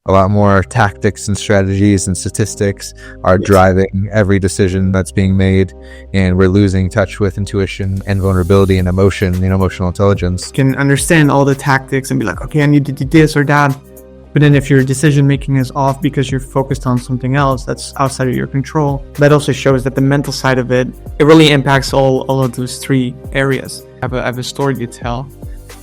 A lot more tactics and strategies and statistics are driving every decision that's being made, and we're losing touch with intuition and vulnerability and emotion, emotional intelligence. You can understand all the tactics and be like, okay, I need to do this or that. But then if your decision making is off because you're focused on something else that's outside of your control, that also shows that the mental side of it really impacts all of those three areas. I have a story to tell.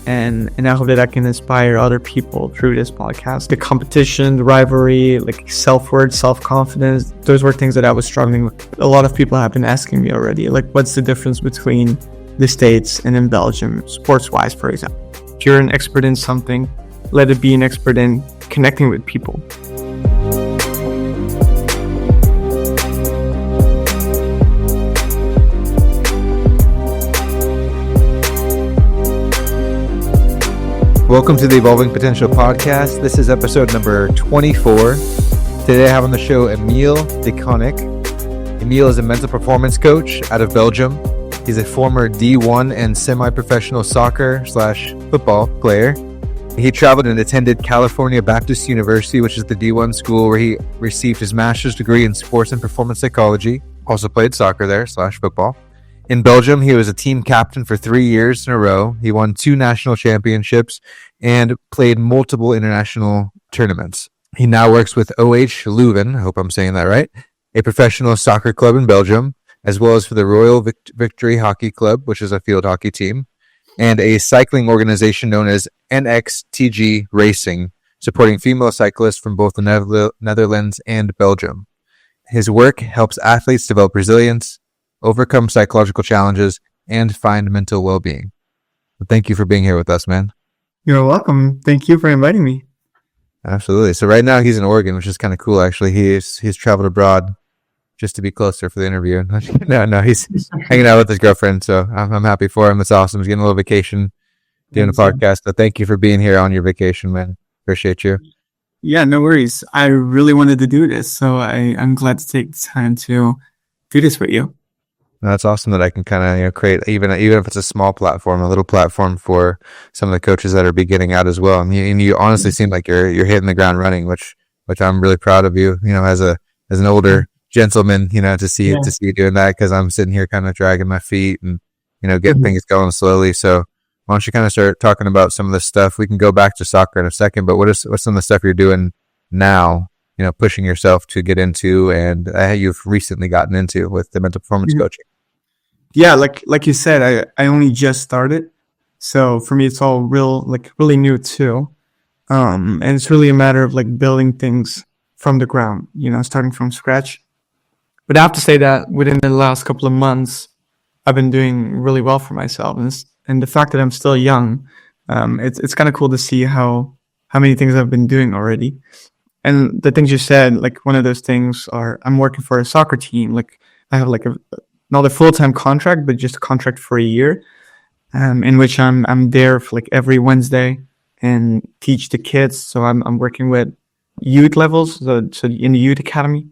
And I hope that I can inspire other people through this podcast. The competition, the rivalry, like self-worth, self-confidence, those were things that I was struggling with. A lot of people have been asking me already, like, what's the difference between the States and in Belgium, sports-wise, for example? If you're an expert in something, let it be an expert in connecting with people. Welcome to the Evolving Potential Podcast. This is episode number 24. Today I have on the show Emiel Deconinck. Emiel is a mental performance coach out of Belgium. He's a former D1 and semi-professional soccer/football player. He traveled and attended California Baptist University, which is the D1 school where he received his master's degree in sports and performance psychology. Also played soccer there/football. In Belgium, he was a team captain for 3 years in a row. He won 2 national championships and played multiple international tournaments. He now works with OH Leuven, I hope I'm saying that right, a professional soccer club in Belgium, as well as for the Royal Victory Hockey Club, which is a field hockey team, and a cycling organization known as NXTG Racing, supporting female cyclists from both the Netherlands and Belgium. His work helps athletes develop resilience, overcome psychological challenges, and find mental well-being. Thank you for being here with us, man. You're welcome. Thank you for inviting me. Absolutely. So right now he's in Oregon, which is kind of cool, actually. He's traveled abroad just to be closer for the interview. No, he's hanging out with his girlfriend, so I'm happy for him. It's awesome. He's getting a little vacation doing a podcast. So thank you for being here on your vacation, man. Appreciate you. Yeah, no worries. I really wanted to do this, so I'm glad to take the time to do this with you. That's awesome that I can kind of create, even if it's a small platform, a little platform for some of the coaches that are beginning out as well. And you honestly seem like you're hitting the ground running, which I'm really proud of you. As an older gentleman, to see you doing that, because I'm sitting here kind of dragging my feet and getting things going slowly. So why don't you kind of start talking about some of the stuff? We can go back to soccer in a second, but what's some of the stuff you're doing now? Pushing yourself to get into, and you've recently gotten into with the mental performance coaching. Yeah, like you said, I only just started, so for me it's all really new too, and it's really a matter of building things from the ground, starting from scratch. But I have to say that within the last couple of months, I've been doing really well for myself, and the fact that I'm still young, it's kind of cool to see how many things I've been doing already. And the things you said, one of those things are I'm working for a soccer team. I have not a full-time contract, but just a contract for a year, in which I'm there for every Wednesday and teach the kids. So I'm working with youth levels, so in the youth academy,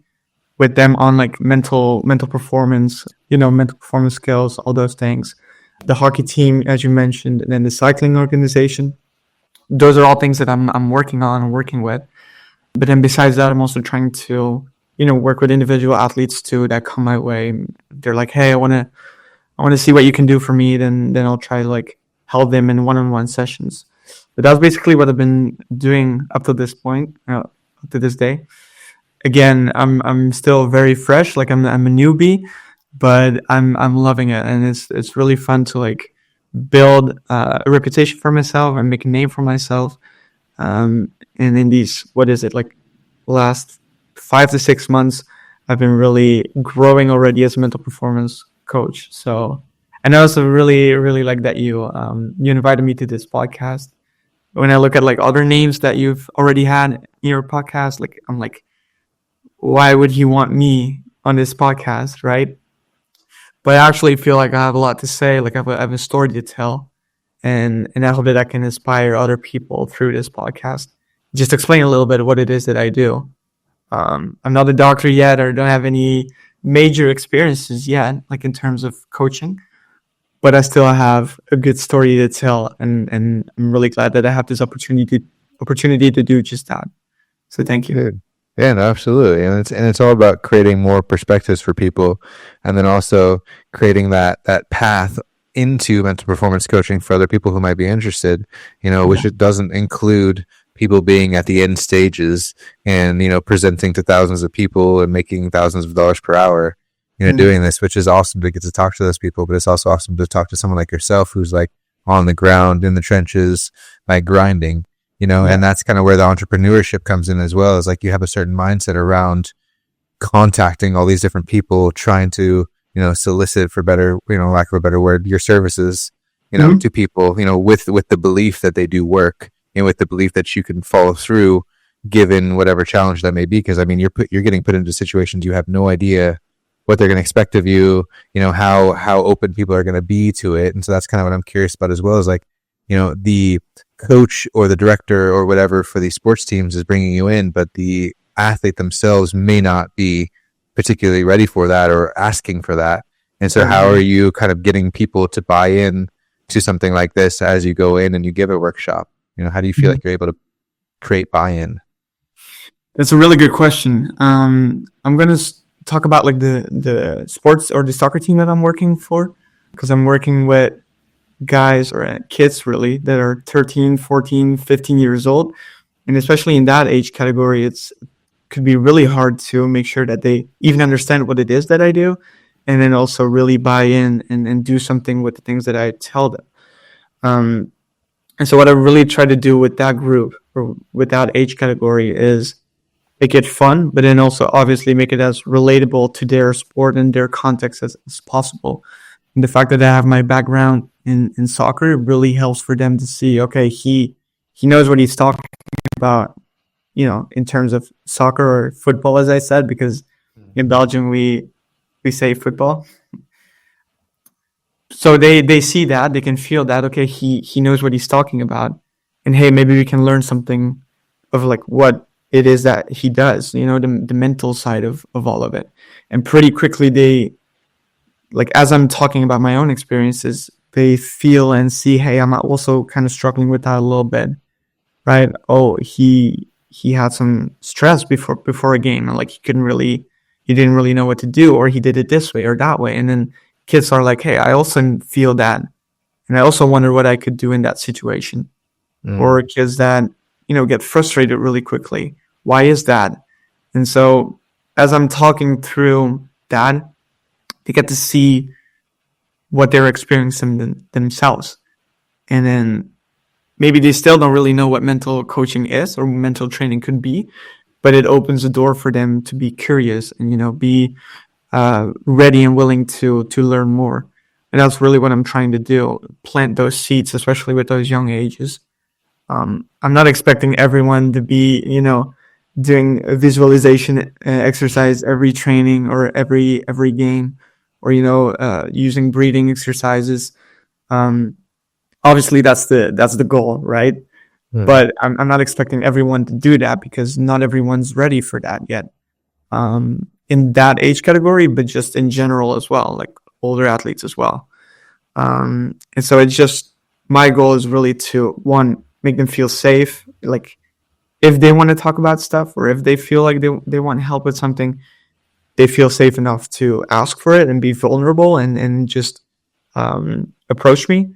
with them on mental performance, mental performance skills, all those things. The hockey team, as you mentioned, and then the cycling organization. Those are all things that I'm working on and working with. But then besides that, I'm also trying to, work with individual athletes too that come my way. They're like, hey, I want to see what you can do for me. Then I'll try to help them in one-on-one sessions. But that's basically what I've been doing up to this point, up to this day. Again, I'm still very fresh. I'm a newbie, but I'm loving it, and it's really fun to build a reputation for myself and make a name for myself. And in these, last 5 to 6 months, I've been really growing already as a mental performance coach. So, and I also really, really like that you invited me to this podcast. When I look at other names that you've already had in your podcast, I'm like, why would he want me on this podcast, right? But I actually feel like I have a lot to say. I have a story to tell. And I hope that I can inspire other people through this podcast. Just explain a little bit of what it is that I do. I'm not a doctor yet, or don't have any major experiences yet, in terms of coaching. But I still have a good story to tell, and I'm really glad that I have this opportunity to do just that. So thank you. Good. Yeah, no, absolutely. And it's all about creating more perspectives for people, and then also creating that path into mental performance coaching for other people who might be interested, Yeah. which it doesn't include people being at the end stages and, presenting to thousands of people and making thousands of dollars per hour, Mm. doing this, which is awesome to get to talk to those people, but it's also awesome to talk to someone like yourself who's like on the ground in the trenches, like grinding, Yeah. and that's kind of where the entrepreneurship comes in as well. Is like you have a certain mindset around contacting all these different people, trying to, solicit, for better, lack of a better word, your services, Hmm. to people, with the belief that they do work, and with the belief that you can follow through given whatever challenge that may be. Cause I mean, you're getting put into situations you have no idea what they're going to expect of you, how open people are going to be to it. And so that's kind of what I'm curious about as well, is like, the coach or the director or whatever for these sports teams is bringing you in, but the athlete themselves may not be particularly ready for that or asking for that. And so how are Exactly. you kind of getting people to buy in to something like this as you go in and you give a workshop? How do you feel Mhm. like you're able to create buy-in? That's a really good question. I'm gonna talk about like the sports or the soccer team that I'm working for, because I'm working with guys or kids really that are 13, 14, 15 years old, and especially in that age category, it's could be really hard to make sure that they even understand what it is that I do, and then also really buy in and do something with the things that I tell them. Um, and so what I really try to do with that group or with that age category is make it fun, but then also obviously make it as relatable to their sport and their context as possible. And the fact that I have my background in soccer really helps for them to see, okay, he knows what he's talking about, in terms of soccer or football, as I said, because in Belgium we say football. So they see that, they can feel that, okay, he knows what he's talking about, and hey, maybe we can learn something of like what it is that he does, the mental side of all of it. And pretty quickly they, like, as I'm talking about my own experiences, they feel and see, hey, I'm also kind of struggling with that a little bit, right? Oh, he had some stress before a game, and like he didn't really know what to do, or he did it this way or that way. And then kids are like, hey, I also feel that, and I also wonder what I could do in that situation. Or Mm. kids that get frustrated really quickly. Why is that? And so as I'm talking through that, they get to see what they're experiencing themselves, and then maybe they still don't really know what mental coaching is or mental training could be, but it opens the door for them to be curious and be ready and willing to learn more. And that's really what I'm trying to do: plant those seeds, especially with those young ages. I'm not expecting everyone to be, doing a visualization exercise every training or every game, or using breathing exercises. Um, Obviously, that's the goal, right? Mm. But I'm not expecting everyone to do that because not everyone's ready for that yet. In that age category, but just in general as well, like older athletes as well. And so it's just my goal is really to one, make them feel safe. Like if they want to talk about stuff or if they feel like they want help with something, they feel safe enough to ask for it and be vulnerable and just approach me.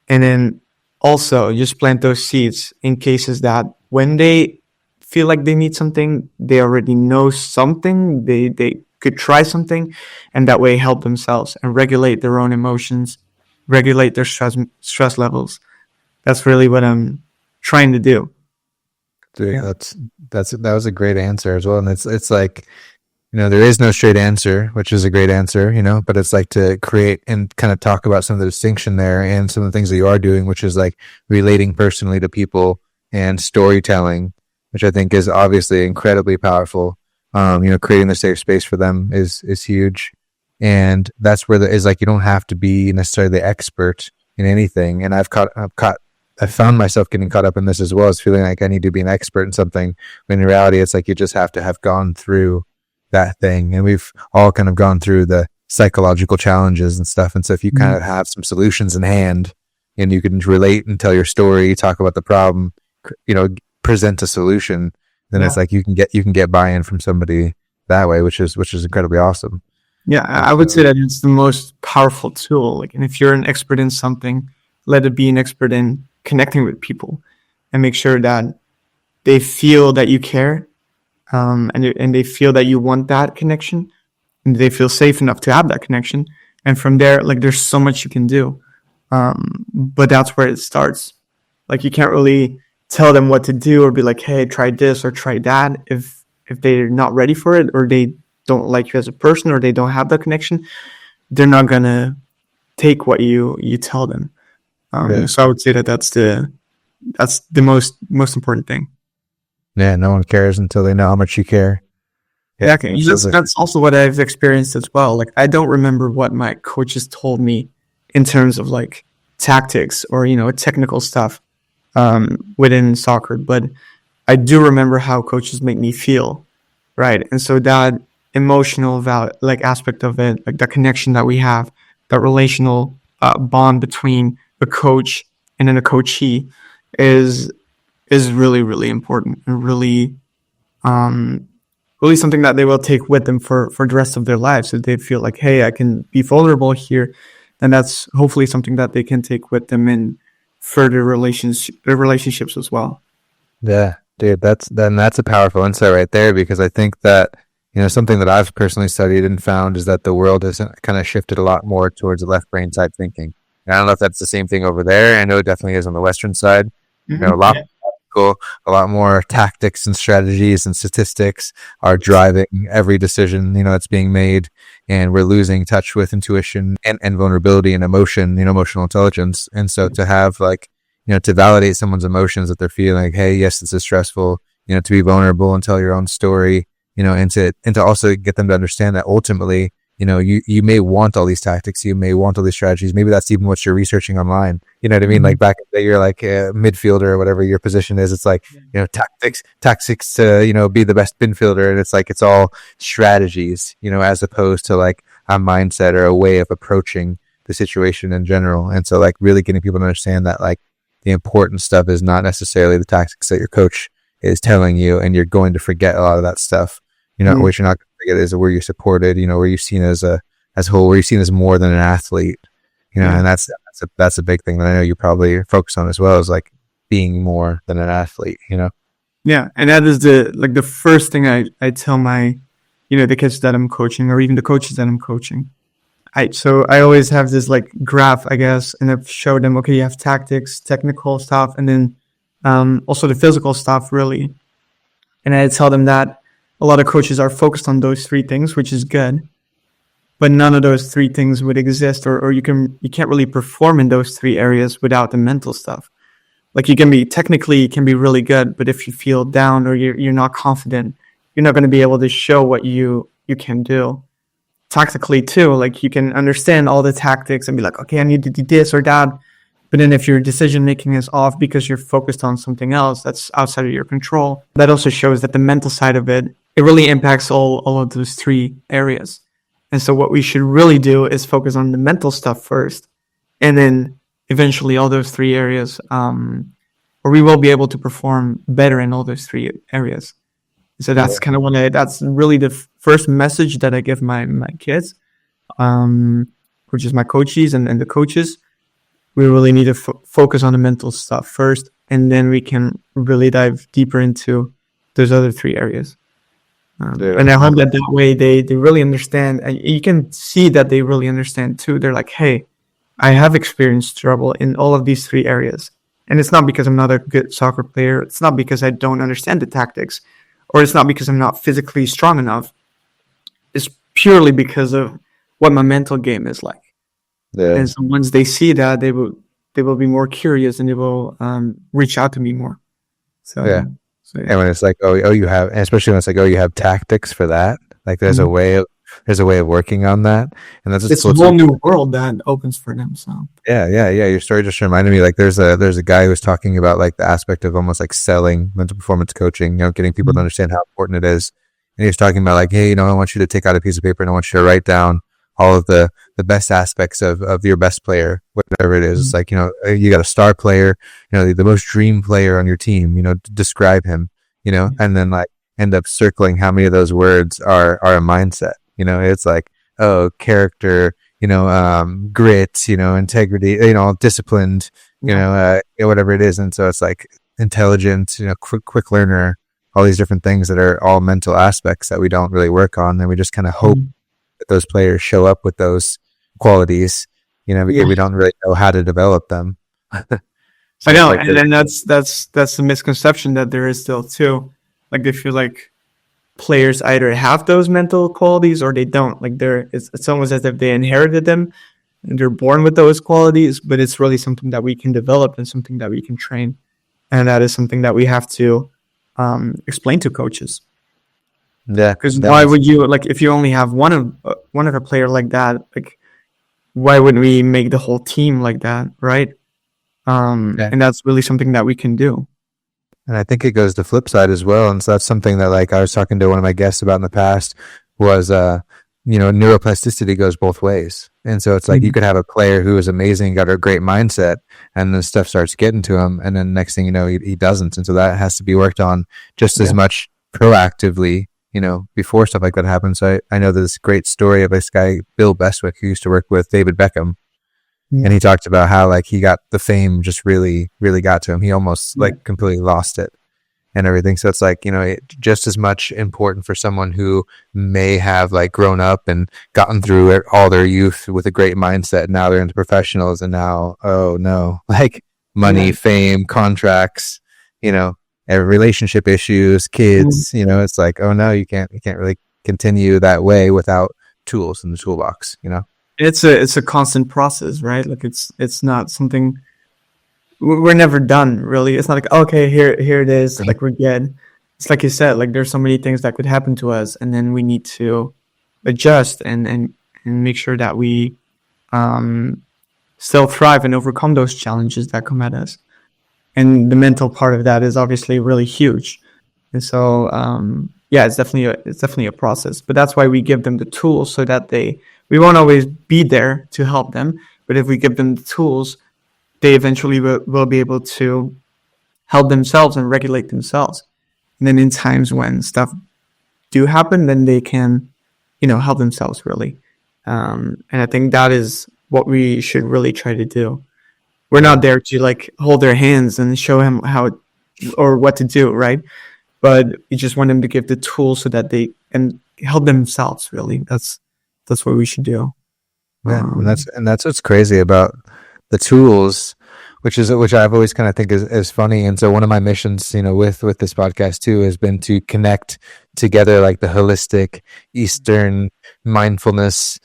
And then also just plant those seeds in cases that when they feel like they need something, they already know something, they could try something, and that way help themselves and regulate their own emotions, regulate their stress levels. That's really what I'm trying to do. Dude, Yeah. that was a great answer as well. And it's like, there is no straight answer, which is a great answer, but it's like to create and kind of talk about some of the distinction there and some of the things that you are doing, which is like relating personally to people and storytelling, which I think is obviously incredibly powerful. Creating the safe space for them is huge. And that's where is like, you don't have to be necessarily the expert in anything. And I found myself getting caught up in this as well, as feeling like I need to be an expert in something. When in reality, it's like you just have to have gone through that thing. And we've all kind of gone through the psychological challenges and stuff. And so if you kind Mhm. of have some solutions in hand and you can relate and tell your story, talk about the problem, present a solution, then Yeah. it's like you can get buy-in from somebody that way, which is incredibly awesome. Yeah, I would say that it's the most powerful tool. Like, and if you're an expert in something, let it be an expert in connecting with people, and make sure that they feel that you care, and they feel that you want that connection, and they feel safe enough to have that connection. And from there, like, there's so much you can do. But that's where it starts. Like, you can't really tell them what to do or be like, hey, try this or try that if they're not ready for it, or they don't like you as a person, or they don't have that connection. They're not gonna take what you tell them. So I would say that that's the most important thing. Yeah, no one cares until they know how much you care. Yeah, okay. That's also what I've experienced as well. Like, I don't remember what my coaches told me in terms of like tactics or, technical stuff within soccer, but I do remember how coaches make me feel, right? And so that emotional aspect of it, like the connection that we have, that relational bond between a coach and then a coachee is really, really important, and really something that they will take with them for the rest of their lives. So they feel like, hey, I can be vulnerable here, and that's hopefully something that they can take with them in further relationships as well. Yeah, dude, that's a powerful insight right there, because I think that, something that I've personally studied and found is that the world has kind of shifted a lot more towards the left brain type thinking. And I don't know if that's the same thing over there. I know it definitely is on the Western side. Mm-hmm. A lot more a lot more tactics and strategies and statistics are driving every decision, that's being made, and we're losing touch with intuition and vulnerability and emotion, emotional intelligence. And so to have to validate someone's emotions, that they're feeling like, hey, yes, this is stressful, to be vulnerable and tell your own story, and to also get them to understand that ultimately, you may want all these tactics, you may want all these strategies. Maybe that's even what you're researching online. You know what I mean? Mm-hmm. Like back in the day, you're like a midfielder or whatever your position is. It's like, tactics to, be the best midfielder. And it's like, it's all strategies, as opposed to like a mindset or a way of approaching the situation in general. And so like really getting people to understand that like the important stuff is not necessarily the tactics that your coach is telling you, and you're going to forget a lot of that stuff. Mm-hmm. What you're not going to forget is where you're supported, where you're seen as whole, where you're seen as more than an athlete, and that's a big thing that I know you probably focus on as well, is like being more than an athlete, Yeah. And that is the first thing I tell my, the kids that I'm coaching, or even the coaches that I'm coaching. So I always have this like graph, I guess, and I've showed them, okay, you have tactics, technical stuff, and then also the physical stuff, really. And I tell them that a lot of coaches are focused on those three things, which is good, but none of those three things would exist, or you can't really perform in those three areas without the mental stuff. Like, you can be really good, but if you feel down or you're not confident, you're not going to be able to show what you can do. Tactically too, like, you can understand all the tactics and be like, okay, I need to do this or that. But then if your decision making is off because you're focused on something else that's outside of your control, that also shows that the mental side of it really impacts all of those three areas. And so what we should really do is focus on the mental stuff first, and then eventually all those three areas, or we will be able to perform better in all those three areas. So that's kind of that's really the first message that I give my kids, which is my coaches and the coaches. We really need to focus on the mental stuff first, and then we can really dive deeper into those other three areas. And I hope that way they really understand. And you can see that they really understand too. They're like, hey, I have experienced trouble in all of these three areas. And it's not because I'm not a good soccer player. It's not because I don't understand the tactics, or it's not because I'm not physically strong enough. It's purely because of what my mental game is like. Yeah. And so once they see that, they will be more curious, and they will reach out to me more. So yeah. And when it's like, you have, and especially when it's like, you have tactics for that. Like there's a way of working on that, and that's it's a whole new world that opens for them. So yeah. Your story just reminded me, like there's a guy who was talking about like the aspect of almost like selling mental performance coaching, getting people to understand how important it is. And he was talking about like, hey, I want you to take out a piece of paper and I want you to write down all of the best aspects of your best player, whatever it is. It's like, you got a star player, the most dream player on your team, describe him, and then like end up circling how many of those words are a mindset. It's like, oh, character, grit, integrity, disciplined, whatever it is. And so it's like intelligent, quick learner, all these different things that are all mental aspects that we don't really work on. And we just kind of hope that those players show up with those qualities, because we don't really know how to develop them. I know, like, and then that's the misconception that there is still too. Like they feel like players either have those mental qualities or they don't. Like it's almost as if they inherited them and they're born with those qualities, but it's really something that we can develop and something that we can train, and that is something that we have to explain to coaches. Yeah, because why would you, like, if you only have one of a player like that, like, why wouldn't we make the whole team like that, right? And that's really something that we can do. And I think it goes the flip side as well. And so that's something that, like, I was talking to one of my guests about in the past was, neuroplasticity goes both ways. And so it's like you could have a player who is amazing, got a great mindset, and then stuff starts getting to him. And then next thing you know, he doesn't. And so that has to be worked on just as much proactively, before stuff like that happens. So I know this great story of this guy, Bill Bestwick, who used to work with David Beckham. And he talked about how, like, he got the fame just really, really got to him. He almost like completely lost it and everything. So it's like, just as much important for someone who may have like grown up and gotten through all their youth with a great mindset. Now they're into professionals, and now, oh no, like money, fame, contracts, relationship issues, kids, it's like, oh no, you can't really continue that way without tools in the toolbox, It's a constant process, right? Like it's not something, we're never done, really. It's not like, okay, here it is, like we're good. It's like you said, like there's so many things that could happen to us, and then we need to adjust and make sure that we still thrive and overcome those challenges that come at us. And the mental part of that is obviously really huge. And so it's definitely a process. But that's why we give them the tools, so that we won't always be there to help them, but if we give them the tools, they eventually will be able to help themselves and regulate themselves. And then in times when stuff do happen, then they can, help themselves really. And I think that is what we should really try to do. We're not there to like hold their hands and show them how or what to do, right? But we just want them to give the tools so that they can help themselves really. That's what we should do. Yeah, and that's what's crazy about the tools, which I've always kind of think is funny. And so one of my missions, with this podcast too, has been to connect together like the holistic Eastern mindfulness,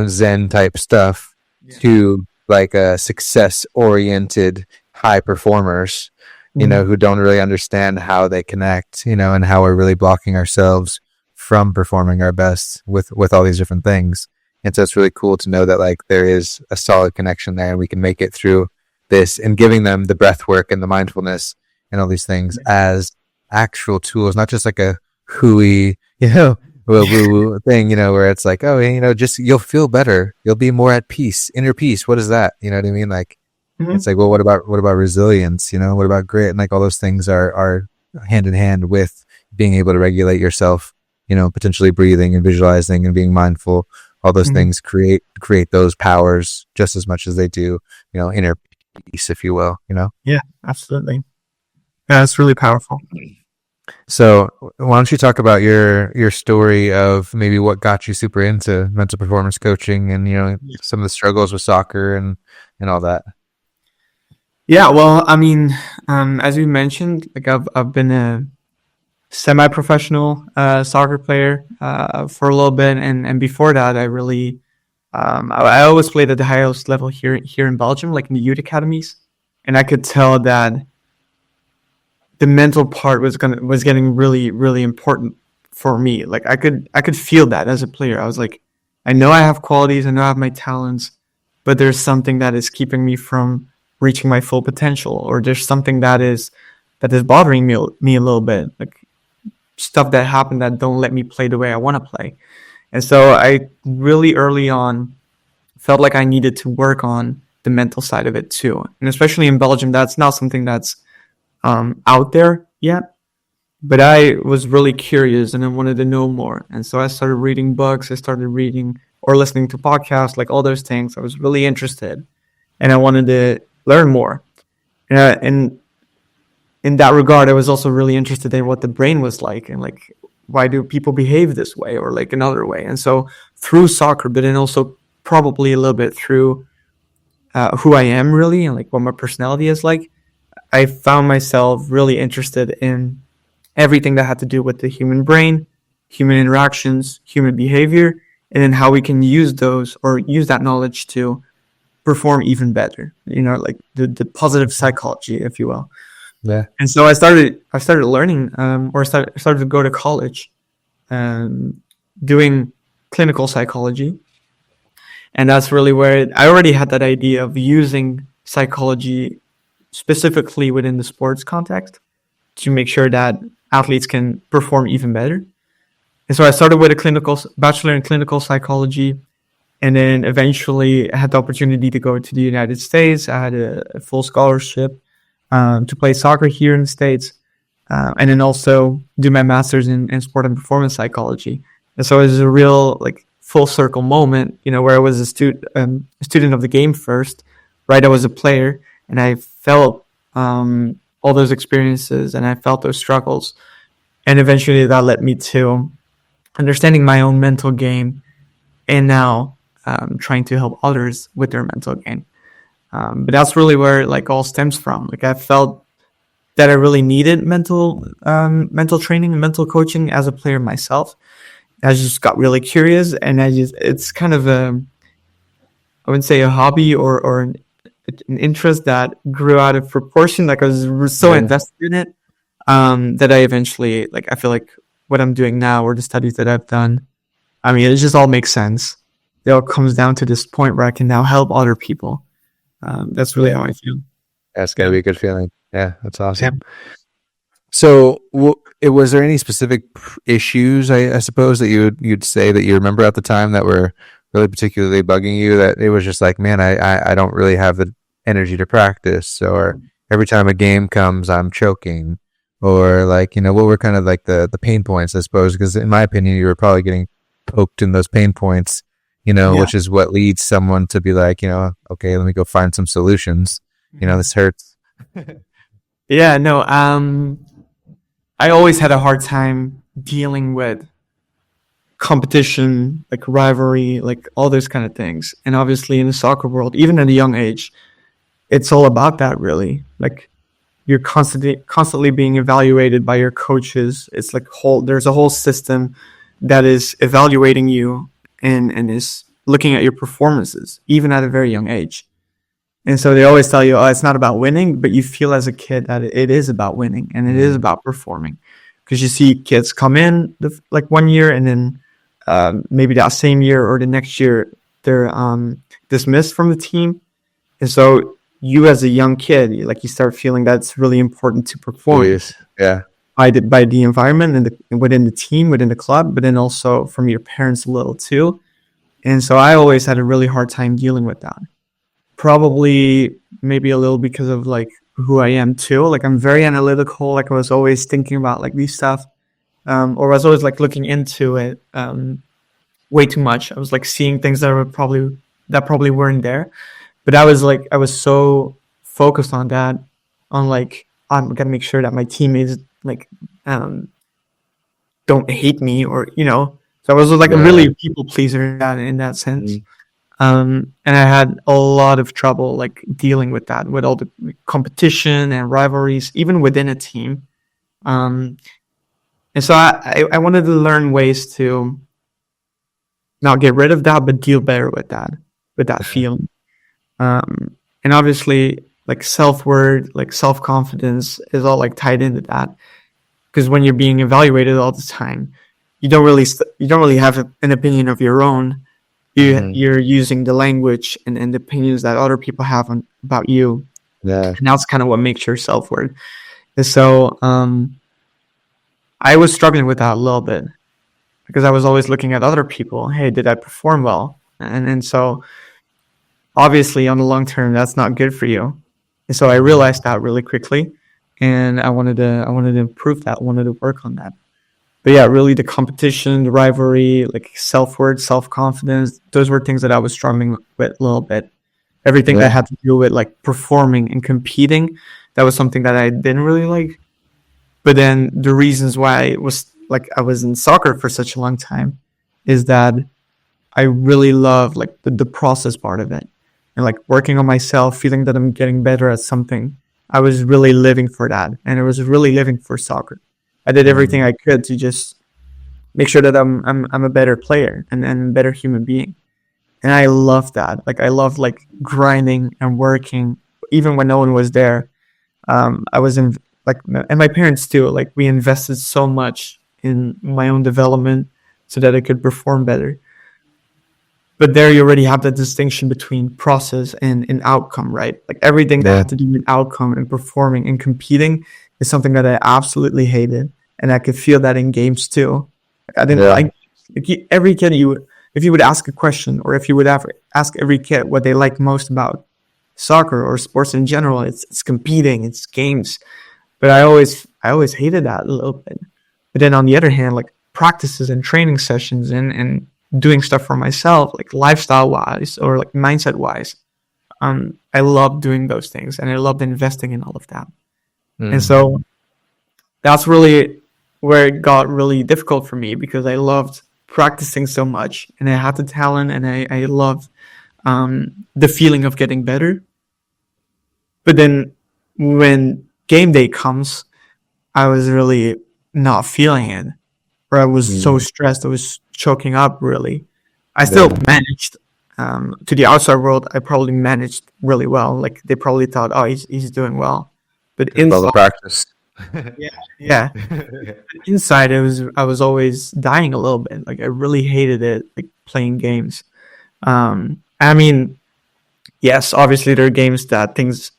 Zen type stuff to like success oriented high performers, who don't really understand how they connect, and how we're really blocking ourselves from performing our best with all these different things. And so it's really cool to know that like there is a solid connection there, and we can make it through this, and giving them the breath work and the mindfulness and all these things as actual tools, not just like a hooey, woo thing, where it's like, oh, just you'll feel better, you'll be more at peace, inner peace. What is that? You know what I mean? Like it's like, well, what about resilience? What about grit? And like all those things are hand in hand with being able to regulate yourself, potentially breathing and visualizing and being mindful. All those things create those powers just as much as they do, inner peace, if you will, Yeah, absolutely. Yeah, it's really powerful. So why don't you talk about your story of maybe what got you super into mental performance coaching and, some of the struggles with soccer and all that. Yeah, well, I mean, as you mentioned, like I've been a semi-professional soccer player for a little bit, and before that, I really I always played at the highest level here in Belgium, like in the youth academies, and I could tell that the mental part was getting really, really important for me. Like I could feel that as a player. I was like, I know I have qualities, I know I have my talents, but there's something that is keeping me from reaching my full potential, or there's something that is bothering me a little bit, like stuff that happened that don't let me play the way I want to play. And so I really early on felt like I needed to work on the mental side of it too. And especially in Belgium, that's not something that's out there yet. But I was really curious and I wanted to know more. And so I started reading books, I started reading or listening to podcasts, like all those things. I was really interested and I wanted to learn more. And in that regard, I was also really interested in what the brain was like and like why do people behave this way or like another way. And so through soccer, but then also probably a little bit through who I am really and like what my personality is like, I found myself really interested in everything that had to do with the human brain, human interactions, human behavior, and then how we can use those or use that knowledge to perform even better. Like the positive psychology, if you will. Yeah. And so I started learning, or started to go to college, doing clinical psychology, and that's really where I already had that idea of using psychology specifically within the sports context to make sure that athletes can perform even better. And so I started with a clinical bachelor in clinical psychology, and then eventually I had the opportunity to go to the United States. I had a full scholarship to play soccer here in the States, and then also do my master's in sport and performance psychology. And so it was a real like full circle moment, where I was a student of the game first, right? I was a player, and I felt all those experiences, and I felt those struggles, and eventually that led me to understanding my own mental game, and now trying to help others with their mental game. But that's really where like all stems from. Like I felt that I really needed mental training and mental coaching as a player myself. I just got really curious, and it's kind of I wouldn't say a hobby or an interest that grew out of proportion. Like I was so invested in it that I eventually I feel like what I'm doing now or the studies that I've done, I mean, it just all makes sense. It all comes down to this point where I can now help other people. That's really how I feel. That's gotta be a good feeling. Yeah, that's awesome. Yeah. So, was there any specific issues, I suppose, that you'd say that you remember at the time that were really particularly bugging you? That it was just like, man, I don't really have the energy to practice, or every time a game comes, I'm choking, or like, what were kind of like the pain points, I suppose? Because in my opinion, you were probably getting poked in those pain points, which is what leads someone to be like, okay, let me go find some solutions. This hurts. Yeah, no, I always had a hard time dealing with competition, like rivalry, like all those kind of things. And obviously in the soccer world, even at a young age, it's all about that really. Like you're constantly being evaluated by your coaches. It's like there's a whole system that is evaluating you and is looking at your performances, even at a very young age. And so they always tell you, oh, it's not about winning, but you feel as a kid that it is about winning and it is about performing. Because you see kids come in like 1 year and then maybe that same year or the next year, they're dismissed from the team. And so you as a young kid, you start feeling that it's really important to perform. Yes. Yeah. By the environment and within the team, within the club, but then also from your parents a little too. And so I always had a really hard time dealing with that. Probably maybe a little because of like who I am too. Like I'm very analytical. Like I was always thinking about like these stuff, or I was always like looking into it way too much. I was like seeing things that probably weren't there. But I was so focused on that, on like I'm gonna make sure that my teammates like don't hate me or So I was like a really people pleaser in that sense. And I had a lot of trouble like dealing with that, with all the competition and rivalries, even within a team. And so I wanted to learn ways to not get rid of that, but deal better with that feeling. And obviously like self-worth, like self-confidence is all like tied into that. Because when you're being evaluated all the time, you don't really have an opinion of your own. You're using the language and the opinions that other people have about you. Yeah. And that's kind of what makes your self-worth. And so I was struggling with that a little bit because I was always looking at other people. Hey, did I perform well? And so obviously on the long term, that's not good for you. And so I realized that really quickly. and I wanted to improve that. I wanted to work on that. But yeah, really the competition, the rivalry, like self-worth, self-confidence, those were things that I was struggling with a little bit. Everything that had to do with like performing and competing, that was something that I didn't really like. But then the reasons why it was like I was in soccer for such a long time is that I really love like the process part of it, and like working on myself, feeling that I'm getting better at something. I was really living for that, and I was really living for soccer. I did everything I could to just make sure that I'm a better player and a better human being. And I love that. Like I love like grinding and working, even when no one was there. I was in like, and my parents too. Like we invested so much in my own development so that I could perform better. But there you already have that distinction between process and outcome, right? Like everything that had to do with outcome and performing and competing is something that I absolutely hated. And I could feel that in games too. I didn't like every kid if you would ask a question, or if you would ask every kid what they like most about soccer or sports in general, it's competing, it's games. But I always hated that a little bit. But then on the other hand, like practices and training sessions and doing stuff for myself, like lifestyle wise or like mindset wise, I love doing those things, and I loved investing in all of that. And so that's really where it got really difficult for me, because I loved practicing so much, and I had the talent, and I loved the feeling of getting better. But then when game day comes, I was really not feeling it, or I was so stressed, I was choking up really. I still managed to the outside world. I probably managed really well. Like they probably thought, oh, he's doing well. But inside, the practice. yeah. Inside, I was always dying a little bit. Like I really hated it, like playing games. I mean, yes, obviously there are games that things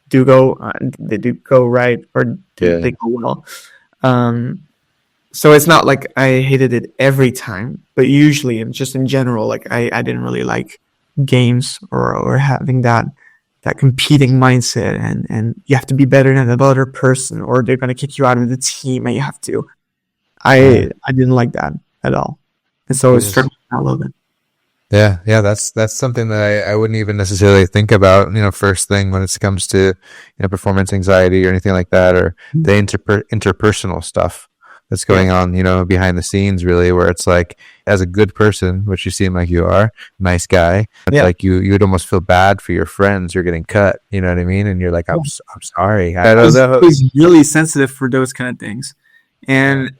do go, they do go right, or they go well. So it's not like I hated it every time, but usually, and just in general, like I didn't really like games or having that competing mindset, and you have to be better than the other person, or they're gonna kick you out of the team, and you have to. I didn't like that at all, and so it struck me a little bit. Yeah, that's something that I wouldn't even necessarily think about, first thing when it comes to, performance anxiety or anything like that, or the interpersonal stuff that's going on, behind the scenes, really, where it's like, as a good person, which you seem like you are, nice guy, it's like you would almost feel bad for your friends who are getting cut, you know what I mean? And you're like, I'm sorry. I don't know. I was really sensitive for those kind of things. And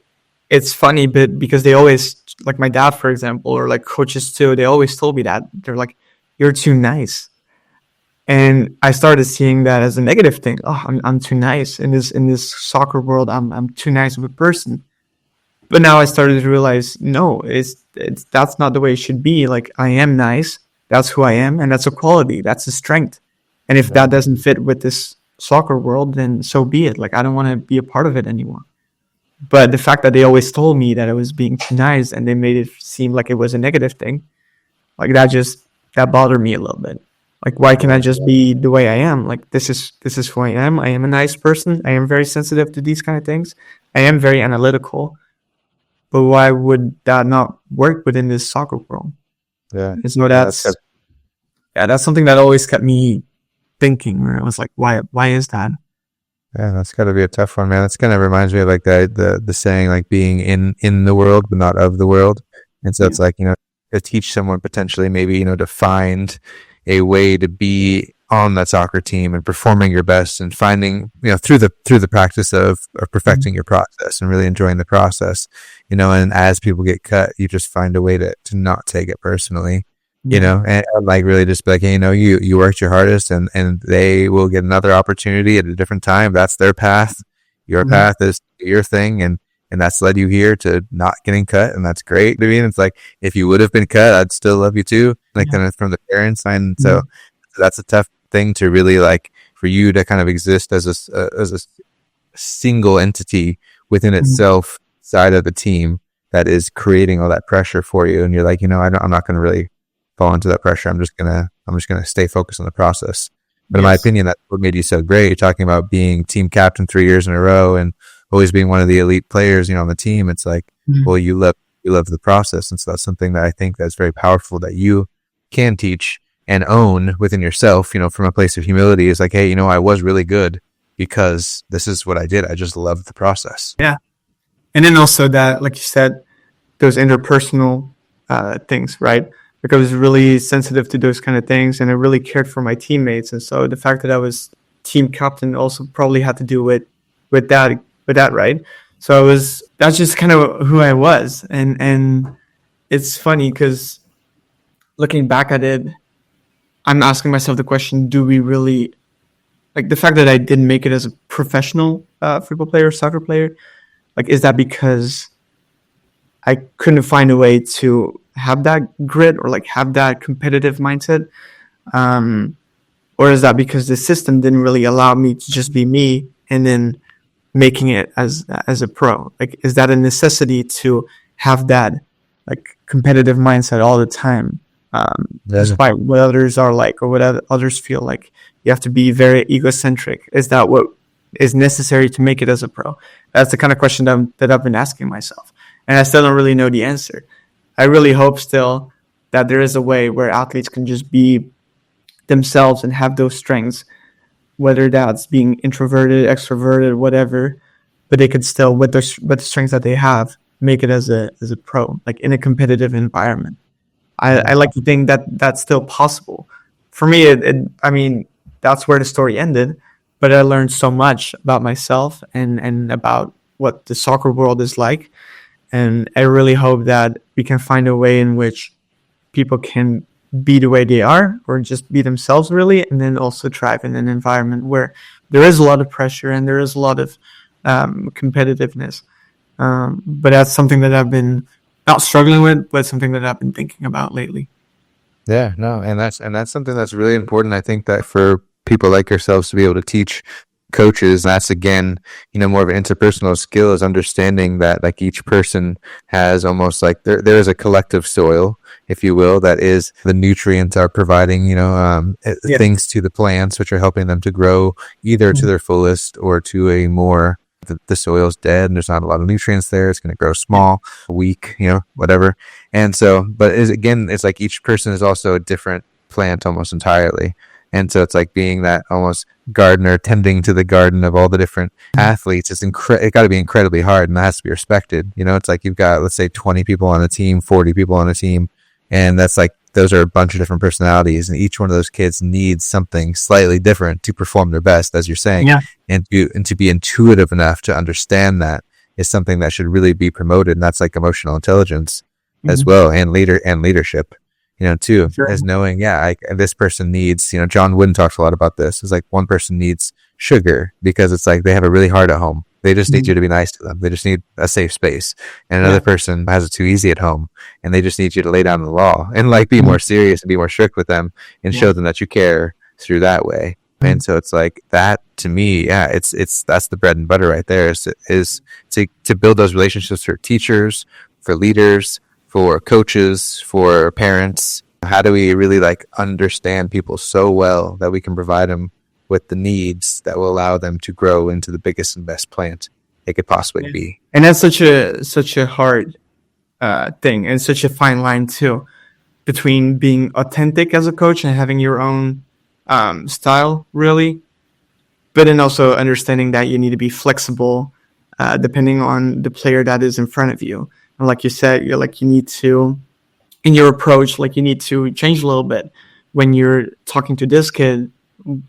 it's funny, but because they always, like my dad, for example, or like coaches too, they always told me that. They're like, you're too nice. And I started seeing that as a negative thing. Oh, I'm too nice in this soccer world. I'm too nice of a person. But now I started to realize, no, it's that's not the way it should be. Like I am nice. That's who I am, and that's a quality. That's a strength. And if that doesn't fit with this soccer world, then so be it. Like I don't want to be a part of it anymore. But the fact that they always told me that I was being too nice, and they made it seem like it was a negative thing, like that bothered me a little bit. Like, why can't I just be the way I am? Like, this is who I am. I am a nice person. I am very sensitive to these kind of things. I am very analytical. But why would that not work within this soccer world? Yeah. And so that's something that always kept me thinking, where I was like, why is that? Yeah, that's got to be a tough one, man. That's kind of reminds me of like the saying, like being in the world but not of the world. And so it's like, to teach someone potentially maybe, to find a way to be on that soccer team and performing your best, and finding, through the practice of perfecting your process and really enjoying the process, and as people get cut, you just find a way to not take it personally, and like really just be like, hey, you worked your hardest, and they will get another opportunity at a different time. That's their path. Your path is your thing. And that's led you here to not getting cut. And that's great. I mean, it's like, if you would have been cut, I'd still love you too. Like kind of from the parents side. And so that's a tough thing to really, like, for you to kind of exist as a single entity within itself side of the team that is creating all that pressure for you. And you're like, I'm not going to really fall into that pressure. I'm just going to stay focused on the process. But in my Yes. opinion, that's what made you so great. You're talking about being team captain 3 years in a row and always being one of the elite players, on the team. It's like, well, you love the process. And so that's something that I think that's very powerful that you can teach and own within yourself, from a place of humility. Is like, hey, I was really good because this is what I did. I just loved the process. Yeah. And then also that, like you said, those interpersonal things, right? Like I was really sensitive to those kind of things, and I really cared for my teammates. And so the fact that I was team captain also probably had to do with that, right? So that's just kind of who I was, and it's funny because looking back at it, I'm asking myself the question: do we really like the fact that I didn't make it as a professional football player, soccer player? Like, is that because I couldn't find a way to have that grit or like have that competitive mindset? Or is that because the system didn't really allow me to just be me and then making it as a pro? Like, is that a necessity to have that like competitive mindset all the time, despite what others are like or what others feel like? You have to be very egocentric. Is that what is necessary to make it as a pro? That's the kind of question that I've been asking myself, and I still don't really know the answer. I really hope still that there is a way where athletes can just be themselves and have those strengths, whether that's being introverted, extroverted, whatever, but they could still, with the strengths that they have, make it as a pro, like in a competitive environment. I like to think that that's still possible. For me, I mean, that's where the story ended, but I learned so much about myself and about what the soccer world is like. And I really hope that we can find a way in which people can be the way they are or just be themselves really, and then also thrive in an environment where there is a lot of pressure and there is a lot of competitiveness. But that's something that I've been not struggling with, but something that I've been thinking about lately. Yeah, no, and that's something that's really important. I think that for people like yourselves to be able to teach coaches, that's again, more of an interpersonal skill, is understanding that like each person has almost like there is a collective soil, if you will, that is the nutrients are providing, things to the plants, which are helping them to grow either to their fullest or to a more the soil's dead and there's not a lot of nutrients there. It's going to grow small, weak, whatever. And so, but it's like each person is also a different plant almost entirely. And so it's like being that almost gardener tending to the garden of all the different athletes. It got to be incredibly hard, and that has to be respected. It's like you've got, let's say, 20 people on a team, 40 people on a team, and that's like those are a bunch of different personalities, and each one of those kids needs something slightly different to perform their best, as you're saying. Yeah. And to be intuitive enough to understand that is something that should really be promoted, and that's like emotional intelligence as well, and leadership. Too, Sure. as knowing, this person needs, John Wooden talks a lot about this. It's like one person needs sugar because it's like they have it really hard at home. They just need you to be nice to them. They just need a safe space. And another person has it too easy at home, and they just need you to lay down the law and like be more serious and be more strict with them and show them that you care through that way. And so it's like that to me, it's that's the bread and butter right there is to build those relationships for teachers, for leaders, for coaches, for parents. How do we really like understand people so well that we can provide them with the needs that will allow them to grow into the biggest and best plant it could possibly be? And that's such a hard thing, and such a fine line too, between being authentic as a coach and having your own style, really, but then also understanding that you need to be flexible depending on the player that is in front of you. And like you said, you need to, in your approach, like you need to change a little bit when you're talking to this kid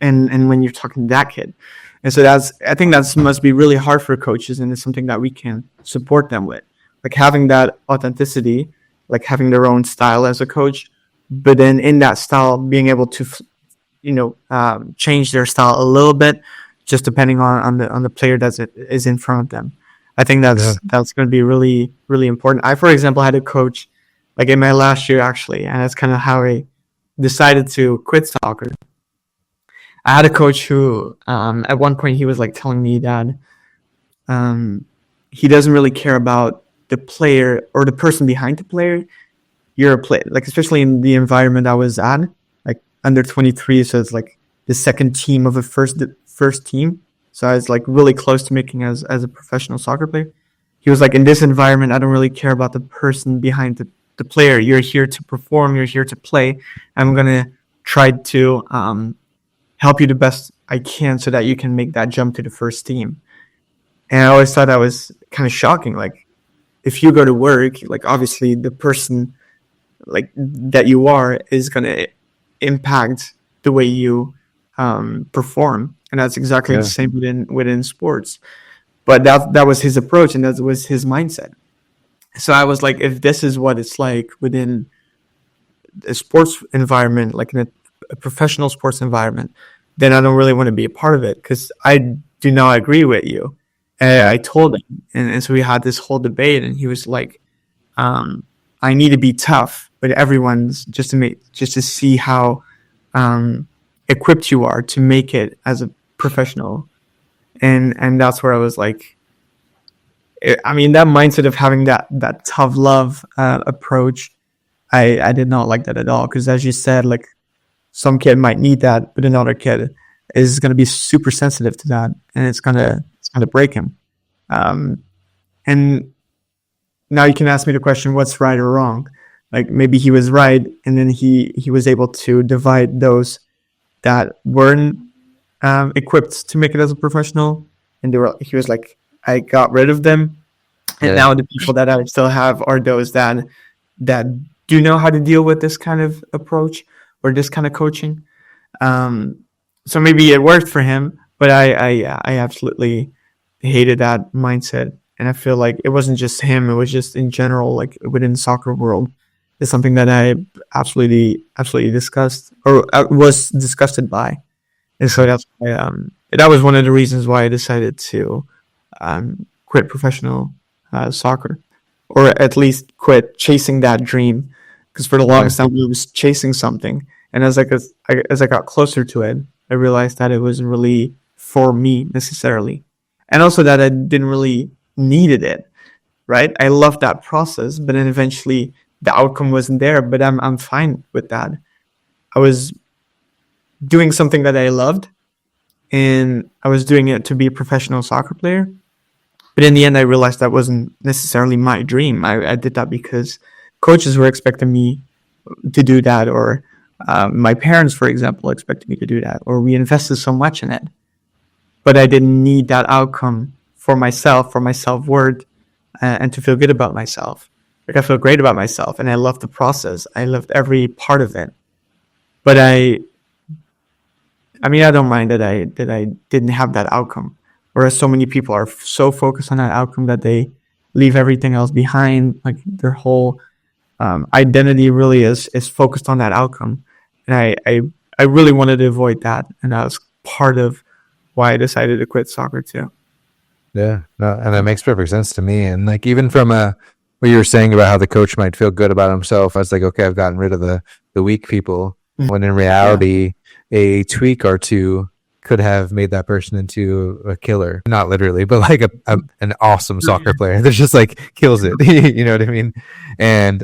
and when you're talking to that kid. And so I think that must be really hard for coaches, and it's something that we can support them with, like having that authenticity, like having their own style as a coach, but then in that style being able to, change their style a little bit, just depending on the player that is in front of them. I think that's going to be really, really important. I, for example, had a coach like in my last year actually, and that's kind of how I decided to quit soccer. I had a coach who, at one point, he was like telling me that he doesn't really care about the player or the person behind the player. You're a player, like especially in the environment I was at, like under 23, so it's like the second team of the first team. So I was like really close to making as a professional soccer player. He was like, in this environment, I don't really care about the person behind the player. You're here to perform. You're here to play. I'm going to try to help you the best I can so that you can make that jump to the first team. And I always thought that was kind of shocking. Like, if you go to work, like obviously the person like that you are is going to impact the way you perform. And that's exactly the same within sports. But that was his approach, and that was his mindset. So I was like, if this is what it's like within a sports environment, like in a professional sports environment, then I don't really want to be a part of it, because I do not agree with you. And I told him, and so we had this whole debate, and he was like, I need to be tough with everyone's just to see how equipped you are to make it as a professional. And that's where I was like, I mean, that mindset of having that tough love approach, I did not like that at all. Because as you said, like, some kid might need that, but another kid is going to be super sensitive to that, and it's gonna break him. And now you can ask me the question, what's right or wrong? Like, maybe he was right, and then he was able to divide those that weren't equipped to make it as a professional, and he was like, I got rid of them, and now the people that I still have are those that do know how to deal with this kind of approach or this kind of coaching. So maybe it worked for him, but I absolutely hated that mindset, and I feel like it wasn't just him; it was just in general, like within the soccer world. It's something that I absolutely discussed, or was disgusted by. And so that's why, that was one of the reasons why I decided to quit professional soccer, or at least quit chasing that dream. Because for the longest time, I was chasing something, and as I got closer to it, I realized that it wasn't really for me necessarily, and also that I didn't really needed it. Right? I loved that process, but then eventually the outcome wasn't there. But I'm fine with that. I was doing something that I loved, and I was doing it to be a professional soccer player. But in the end, I realized that wasn't necessarily my dream. I did that because coaches were expecting me to do that, or my parents, for example, expected me to do that, or we invested so much in it. But I didn't need that outcome for myself, for my self-worth, and to feel good about myself. Like, I feel great about myself, and I loved the process. I loved every part of it. But I mean, I don't mind that I didn't have that outcome. Whereas so many people are so focused on that outcome that they leave everything else behind. Like, their whole identity really is focused on that outcome. And I really wanted to avoid that. And that was part of why I decided to quit soccer too. Yeah, no, and that makes perfect sense to me. And like, even from what you were saying about how the coach might feel good about himself, I was like, okay, I've gotten rid of the weak people. When in reality, a tweak or two could have made that person into a killer. Not literally, but like an awesome soccer player that just like kills it. You know what I mean? And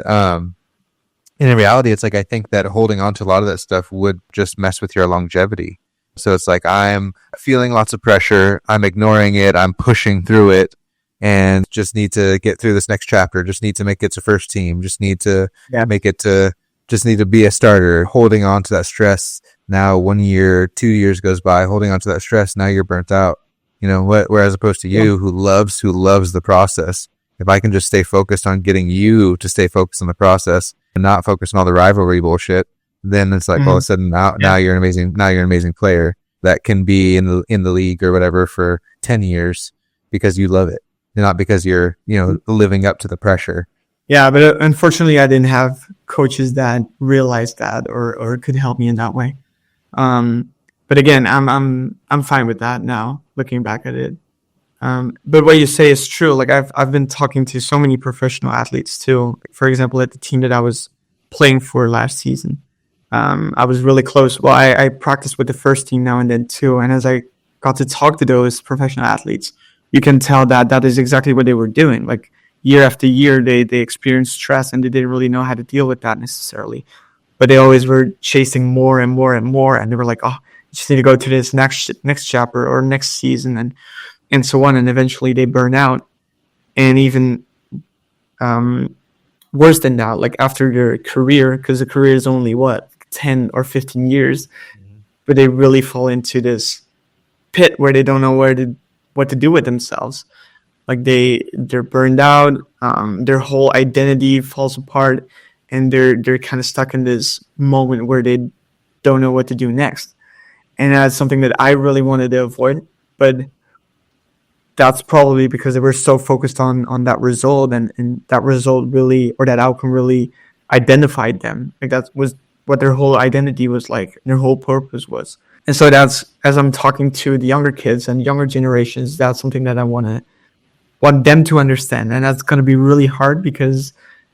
in reality, it's like, I think that holding on to a lot of that stuff would just mess with your longevity. So it's like, I'm feeling lots of pressure. I'm ignoring it. I'm pushing through it, and just need to get through this next chapter. Just need to make it to first team. Just need to make it to, just need to be a starter. Holding on to that stress. Now 1 year, 2 years goes by, holding on to that stress. Now you're burnt out, you know, whereas opposed to you who loves the process. If I can just stay focused on getting you to stay focused on the process and not focus on all the rivalry bullshit, then it's like, all of a sudden now you're an amazing player that can be in the league or whatever for 10 years because you love it, not because you're, you know, living up to the pressure. Yeah, but unfortunately, I didn't have coaches that realized that or could help me in that way. But again, I'm fine with that now, looking back at it. But what you say is true. Like, I've been talking to so many professional athletes too. For example, at the team that I was playing for last season, I was really close. Well, I practiced with the first team now and then too. And as I got to talk to those professional athletes, you can tell that is exactly what they were doing. Like, year after year, they experienced stress, and they didn't really know how to deal with that necessarily. But they always were chasing more and more and more. And they were like, oh, just need to go to this next chapter or next season, and so on. And eventually they burn out. And even worse than that, like after their career, because the career is only 10 or 15 years, but they really fall into this pit where they don't know what to do with themselves. Like they're burned out, their whole identity falls apart, and they're kind of stuck in this moment where they don't know what to do next. And that's something that I really wanted to avoid, but that's probably because they were so focused on that result, and that result really, or that outcome really identified them. Like that was what their whole identity was like, their whole purpose was. And so that's, as I'm talking to the younger kids and younger generations, that's something that I want them to understand. And that's going to be really hard because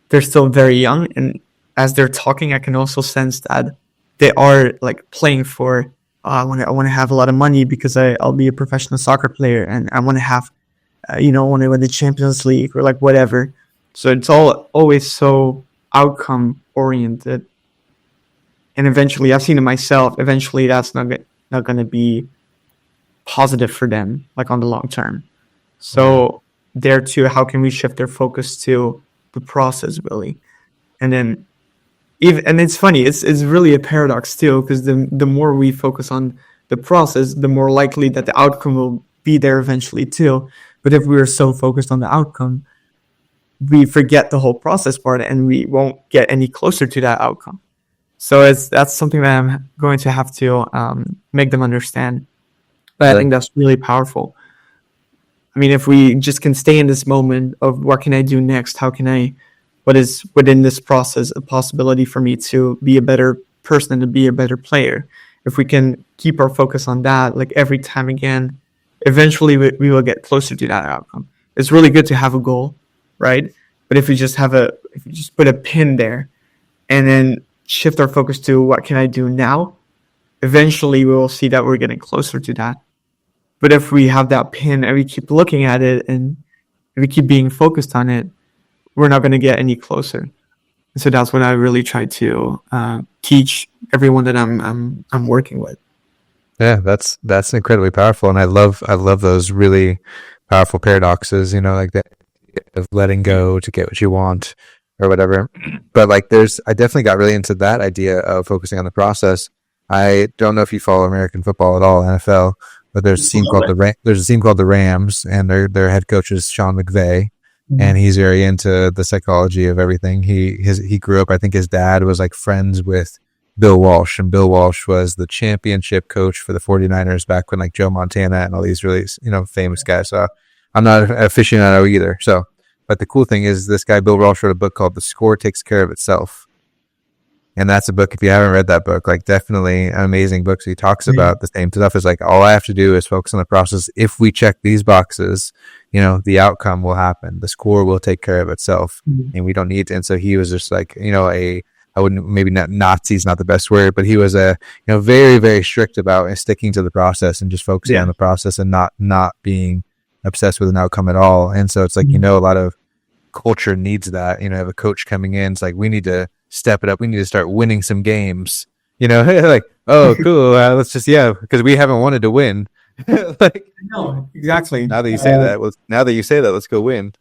they're still very young. And as they're talking, I can also sense that they are like playing for, I want to have a lot of money because I'll be a professional soccer player, and I want to have, I want to win the Champions League or like whatever. So it's always so outcome oriented. And eventually, I've seen it myself, eventually that's not going to be positive for them, like on the long term. So there too, how can we shift their focus to the process really? And then and it's funny, it's really a paradox too, because the more we focus on the process, the more likely that the outcome will be there eventually too. But if we're so focused on the outcome, we forget the whole process part, and we won't get any closer to that outcome. So that's something that I'm going to have to make them understand. But I think that's really powerful. I mean, if we just can stay in this moment of what can I do next? What is within this process a possibility for me to be a better person and to be a better player? If we can keep our focus on that, like every time again, eventually we will get closer to that outcome. It's really good to have a goal, right? But if we just put a pin there and then shift our focus to what can I do now, eventually we will see that we're getting closer to that. But if we have that pin and we keep looking at it and we keep being focused on it, we're not going to get any closer. So that's what I really try to teach everyone that I'm working with. Yeah, that's incredibly powerful, and I love those really powerful paradoxes. Like that of letting go to get what you want or whatever. But like, I definitely got really into that idea of focusing on the process. I don't know if you follow American football at all, NFL, but there's a team called the Rams, and their head coach is Sean McVay. And he's very into the psychology of everything. He grew up, I think his dad was like friends with Bill Walsh, and Bill Walsh was the championship coach for the 49ers back when like Joe Montana and all these really, famous guys. So I'm not an aficionado either. So, but the cool thing is this guy, Bill Walsh, wrote a book called The Score Takes Care of Itself. And that's a book, if you haven't read that book, like definitely an amazing book. So he talks about the same stuff. It's like, all I have to do is focus on the process. If we check these boxes, the outcome will happen. The score will take care of itself, and we don't need to. And so he was just like, I wouldn't, maybe not, Nazi's not the best word, but he was very, very strict about sticking to the process and just focusing on the process and not being obsessed with an outcome at all. And so it's like, a lot of culture needs that, have a coach coming in. It's like, we need to step it up. We need to start winning some games, like, oh, cool. Let's just, because we haven't wanted to win. Like, no, exactly. Now that you say that, let's go win.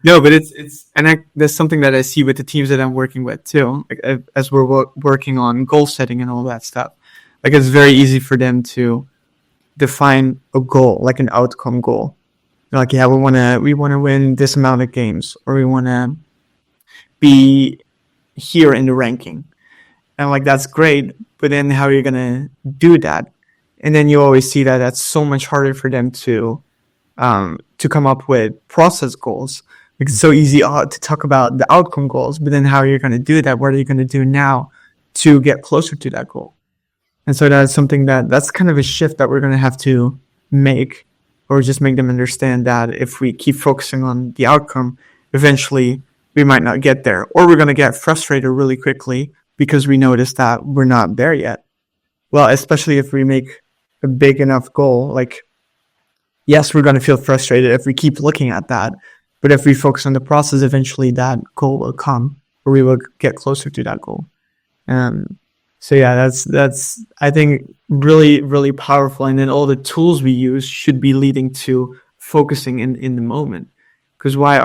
No, but that's something that I see with the teams that I'm working with too. Like, as we're working on goal setting and all that stuff, like it's very easy for them to define a goal, like an outcome goal. Like, we want to win this amount of games, or we want to be here in the ranking. And like, that's great, but then how are you going to do that? And then you always see that that's so much harder for them to come up with process goals. Like, it's so easy to talk about the outcome goals, but then how are you going to do that? What are you going to do now to get closer to that goal? And so that's something that's kind of a shift that we're going to have to make, or just make them understand that if we keep focusing on the outcome, eventually we might not get there, or we're going to get frustrated really quickly because we notice that we're not there yet. Well, especially if we make a big enough goal, like, yes, we're going to feel frustrated if we keep looking at that. But if we focus on the process, eventually that goal will come, or we will get closer to that goal. So yeah, that's I think really really powerful. And then all the tools we use should be leading to focusing in the moment. Because why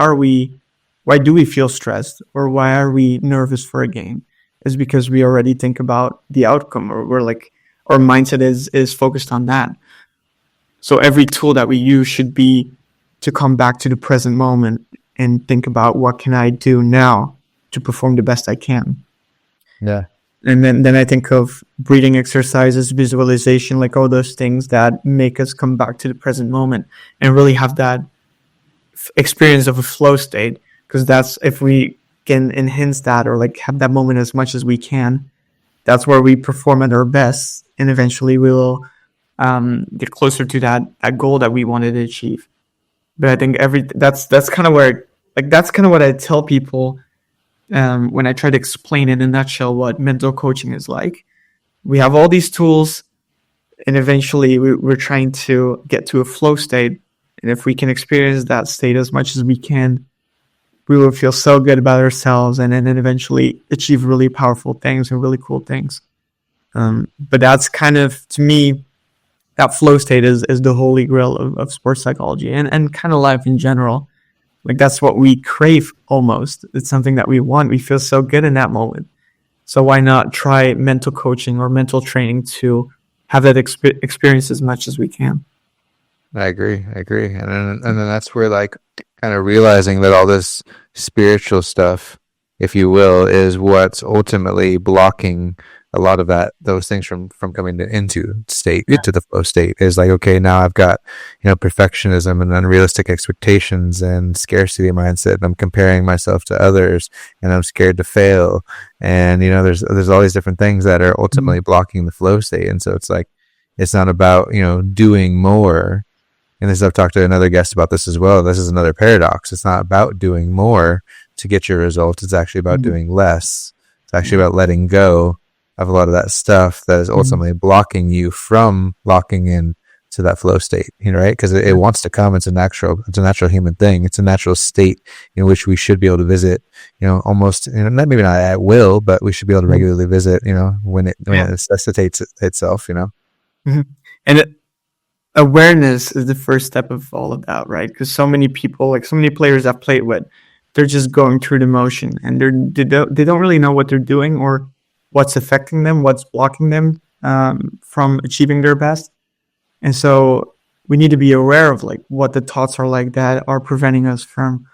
do we feel stressed or why are we nervous for a game? Is because we already think about the outcome, or we're like our mindset is focused on that. So every tool that we use should be to come back to the present moment and think about what can I do now to perform the best I can. Yeah. And then I think of breathing exercises, visualization, like all those things that make us come back to the present moment and really have that experience of a flow state. Because that's, if we can enhance that or like have that moment as much as we can, that's where we perform at our best, and eventually we will get closer to that goal that we wanted to achieve. But I think that's kind of where, like, that's kind of what I tell people when I try to explain in a nutshell what mental coaching is like. We have all these tools, and eventually we're trying to get to a flow state. And if we can experience that state as much as we can, we will feel so good about ourselves, and then eventually achieve really powerful things and really cool things. But that's kind of, to me, that flow state is the holy grail of sports psychology and kind of life in general. Like, that's what we crave almost. It's something that we want. We feel so good in that moment. So why not try mental coaching or mental training to have that experience as much as we can? I agree. And then that's where, like, kind of realizing that all this spiritual stuff, if you will, is what's ultimately blocking a lot of those things from coming into the flow state. Is like, okay, now I've got, perfectionism and unrealistic expectations and scarcity mindset, and I'm comparing myself to others, and I'm scared to fail, and there's all these different things that are ultimately blocking the flow state. And so it's like, it's not about doing more. And I've talked to another guest about this as well. This is another paradox. It's not about doing more to get your results. It's actually about doing less. It's actually about letting go of a lot of that stuff that is ultimately blocking you from locking in to that flow state, right? Because it wants to come. It's a natural human thing. It's a natural state in which we should be able to visit, almost, maybe not at will, but we should be able to regularly visit, when it necessitates itself, Mm-hmm. And awareness is the first step of all of that, right? Because so many people, like so many players I've played with, they're just going through the motion, and they don't really know what they're doing or what's affecting them, what's blocking them from achieving their best. And so we need to be aware of like what the thoughts are like that are preventing us from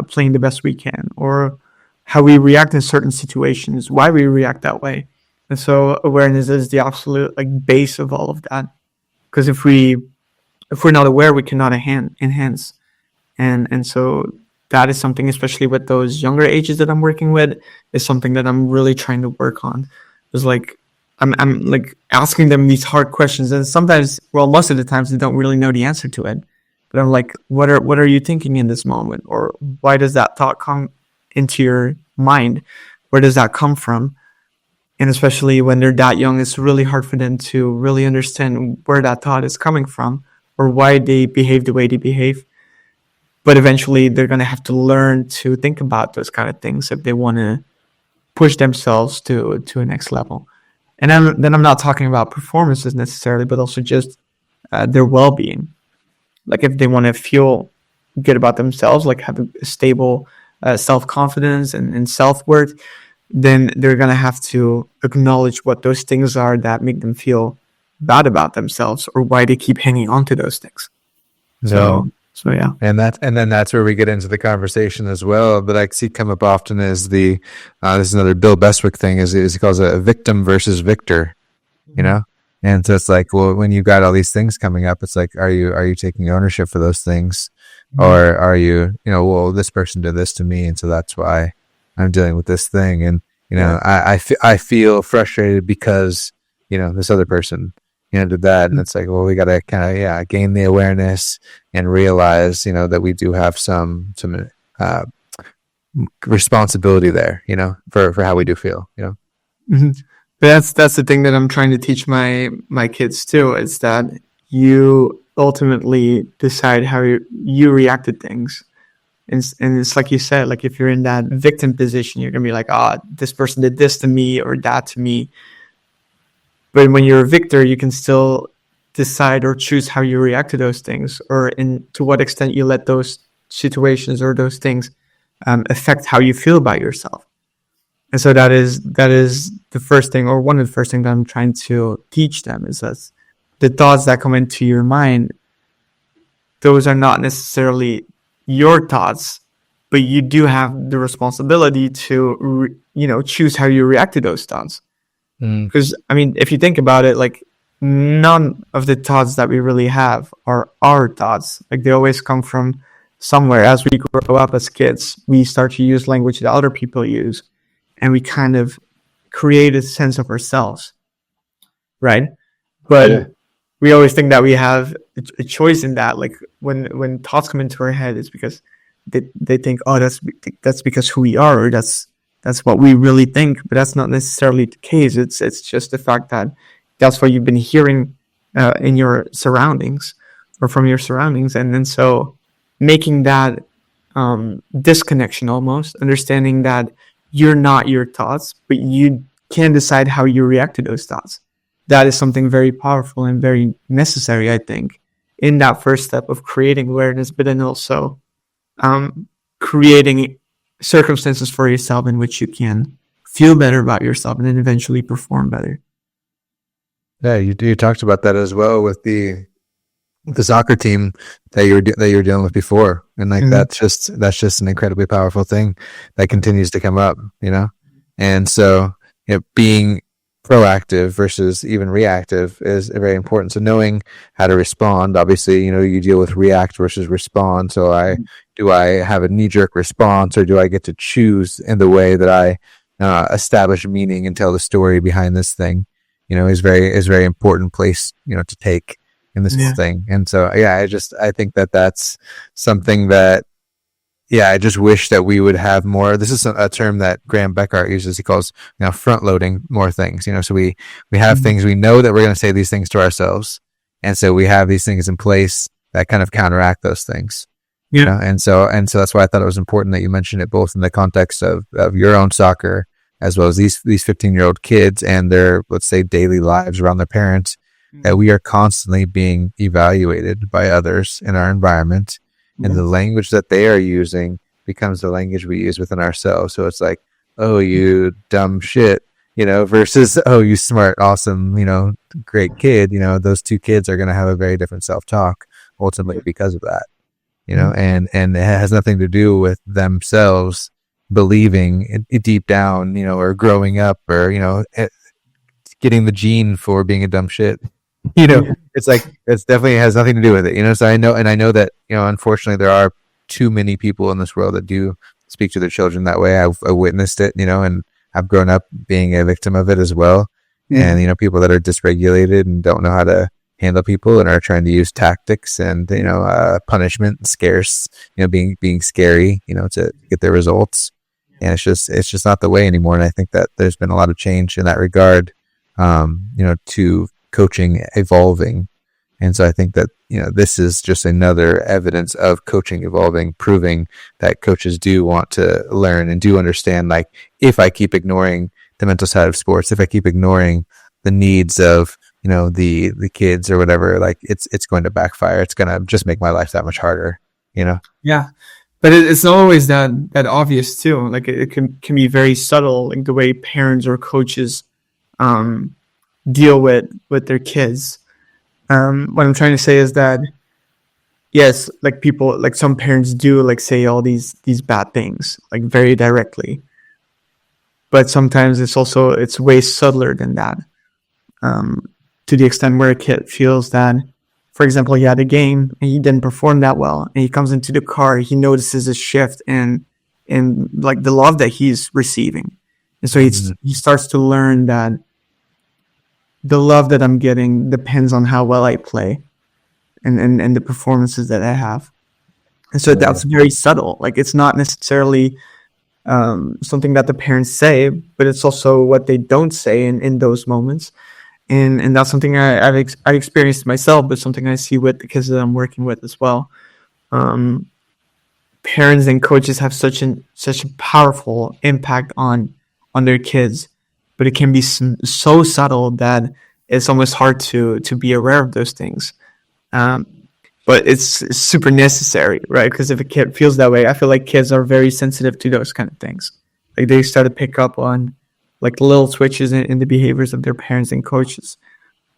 playing the best we can, or how we react in certain situations, why we react that way. And so awareness is the absolute like base of all of that. Because if we're not aware, we cannot enhance. And so that is something, especially with those younger ages that I'm working with, is something that I'm really trying to work on. It's like I'm like asking them these hard questions, and sometimes, well, most of the times they don't really know the answer to it. But I'm like, what are you thinking in this moment, or why does that thought come into your mind? Where does that come from? And especially when they're that young, it's really hard for them to really understand where that thought is coming from or why they behave the way they behave. But eventually they're going to have to learn to think about those kind of things if they want to push themselves to a next level. And then I'm not talking about performances necessarily, but also just their well-being. Like if they want to feel good about themselves, like have a stable self-confidence and self-worth, then they're going to have to acknowledge what those things are that make them feel bad about themselves, or why they keep hanging on to those things. So yeah. And then that's where we get into the conversation as well. But I see come up often is this is another Bill Bestwick thing, is he calls it a victim versus victor, And so it's like, well, when you got all these things coming up, it's like, are you taking ownership for those things? Or are you, well, this person did this to me, and so that's why I'm dealing with this thing. And, I feel frustrated because, this other person, did that. And it's like, well, we got to kind of, gain the awareness and realize, that we do have some responsibility there, for how we do feel, Mm-hmm. But that's the thing that I'm trying to teach my kids too, is that you ultimately decide how you react to things. And it's like you said, like if you're in that victim position, you're going to be like, this person did this to me or that to me. But when you're a victor, you can still decide or choose how you react to those things, or to what extent you let those situations or those things affect how you feel about yourself. And so that is the first thing, or one of the first things that I'm trying to teach them, is that the thoughts that come into your mind, those are not necessarily your thoughts, but you do have the responsibility to choose how you react to those thoughts. Because I mean, if you think about it, like, none of the thoughts that we really have are our thoughts. Like, they always come from somewhere. As we grow up as kids, we start to use language that other people use, and we kind of create a sense of ourselves, right? But we always think that we have a choice in that. Like, when thoughts come into our head, it's because they think, oh, that's because who we are, or that's what we really think. But that's not necessarily the case. It's just the fact that that's what you've been hearing in your surroundings, or from your surroundings. And then so making that disconnection, almost understanding that you're not your thoughts, but you can decide how you react to those thoughts. That is something very powerful and very necessary, I think, in that first step of creating awareness, but then also creating circumstances for yourself in which you can feel better about yourself and then eventually perform better. Yeah, you talked about that as well with the soccer team that you were dealing with before, and like that's just an incredibly powerful thing that continues to come up, and so being proactive versus even reactive is very important. So knowing how to respond, obviously, you deal with react versus respond. So do I have a knee-jerk response, or do I get to choose in the way that I establish meaning and tell the story behind this thing? Is very important place to take in this thing. And so I think that's something that I just wish that we would have more. This is a term that Graham Beckart uses. He calls front loading more things. So we have things, we know that we're going to say these things to ourselves, and so we have these things in place that kind of counteract those things. And so that's why I thought it was important that you mentioned it, both in the context of your own soccer, as well as these 15-year-old kids and their, let's say, daily lives around their parents, that we are constantly being evaluated by others in our environment, and the language that they are using becomes the language we use within ourselves. So it's like, oh, you dumb shit, versus, oh, you smart, awesome, great kid. Those two kids are going to have a very different self-talk ultimately because of that, and it has nothing to do with themselves believing it deep down, or growing up, or getting the gene for being a dumb shit. It's like, it's definitely has nothing to do with it. So I know that unfortunately there are too many people in this world that do speak to their children that way. I've witnessed it, and I've grown up being a victim of it as well. And people that are dysregulated and don't know how to handle people and are trying to use tactics and punishment and scarce, being scary, to get their results. And it's just not the way anymore. And I think that there's been a lot of change in that regard, to coaching evolving. And so I think that, this is just another evidence of coaching evolving, proving that coaches do want to learn and do understand, like, if I keep ignoring the mental side of sports, if I keep ignoring the needs of, the kids or whatever, like, it's going to backfire. It's going to just make my life that much harder, Yeah. But it's not always that obvious too. Like, it can be very subtle, like the way parents or coaches deal with their kids. What I'm trying to say is that, yes, like, people, like, some parents do, like, say all these bad things, like, very directly. But sometimes it's way subtler than that. To the extent where a kid feels that, for example, he had a game and he didn't perform that well, and he comes into the car, he notices a shift in like the love that he's receiving. And so he starts to learn that the love that I'm getting depends on how well I play and the performances that I have. And so that's very subtle. Like, it's not necessarily something that the parents say, but it's also what they don't say in those moments. And that's something I've experienced myself, but something I see with the kids that I'm working with as well. Parents and coaches have such a powerful impact on their kids, but it can be so subtle that it's almost hard to be aware of those things. But it's super necessary, right? Because if a kid feels that way, I feel like kids are very sensitive to those kind of things. Like they start to pick up on like little switches in the behaviors of their parents and coaches.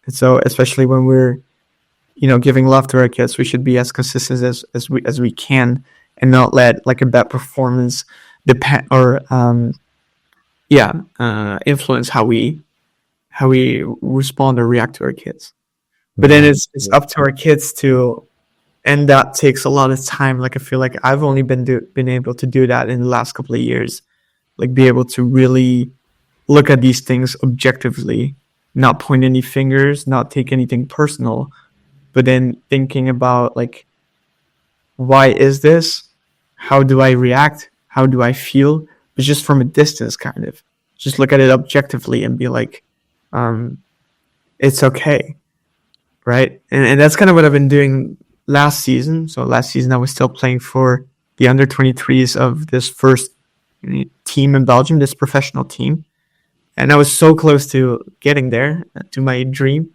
And so, especially when we're, giving love to our kids, we should be as consistent as we can, and not let like a bad performance depend or influence how we respond or react to our kids. But then it's up to our kids to, and that takes a lot of time. Like I feel like I've only been able to do that in the last couple of years, like be able to really look at these things objectively, not point any fingers, not take anything personal, but then thinking about like, why is this? How do I react? How do I feel? But just from a distance, kind of just look at it objectively and be like, it's okay. Right. And that's kind of what I've been doing last season. So last season I was still playing for the under 23s of this first team in Belgium, this professional team. And I was so close to getting there, to my dream.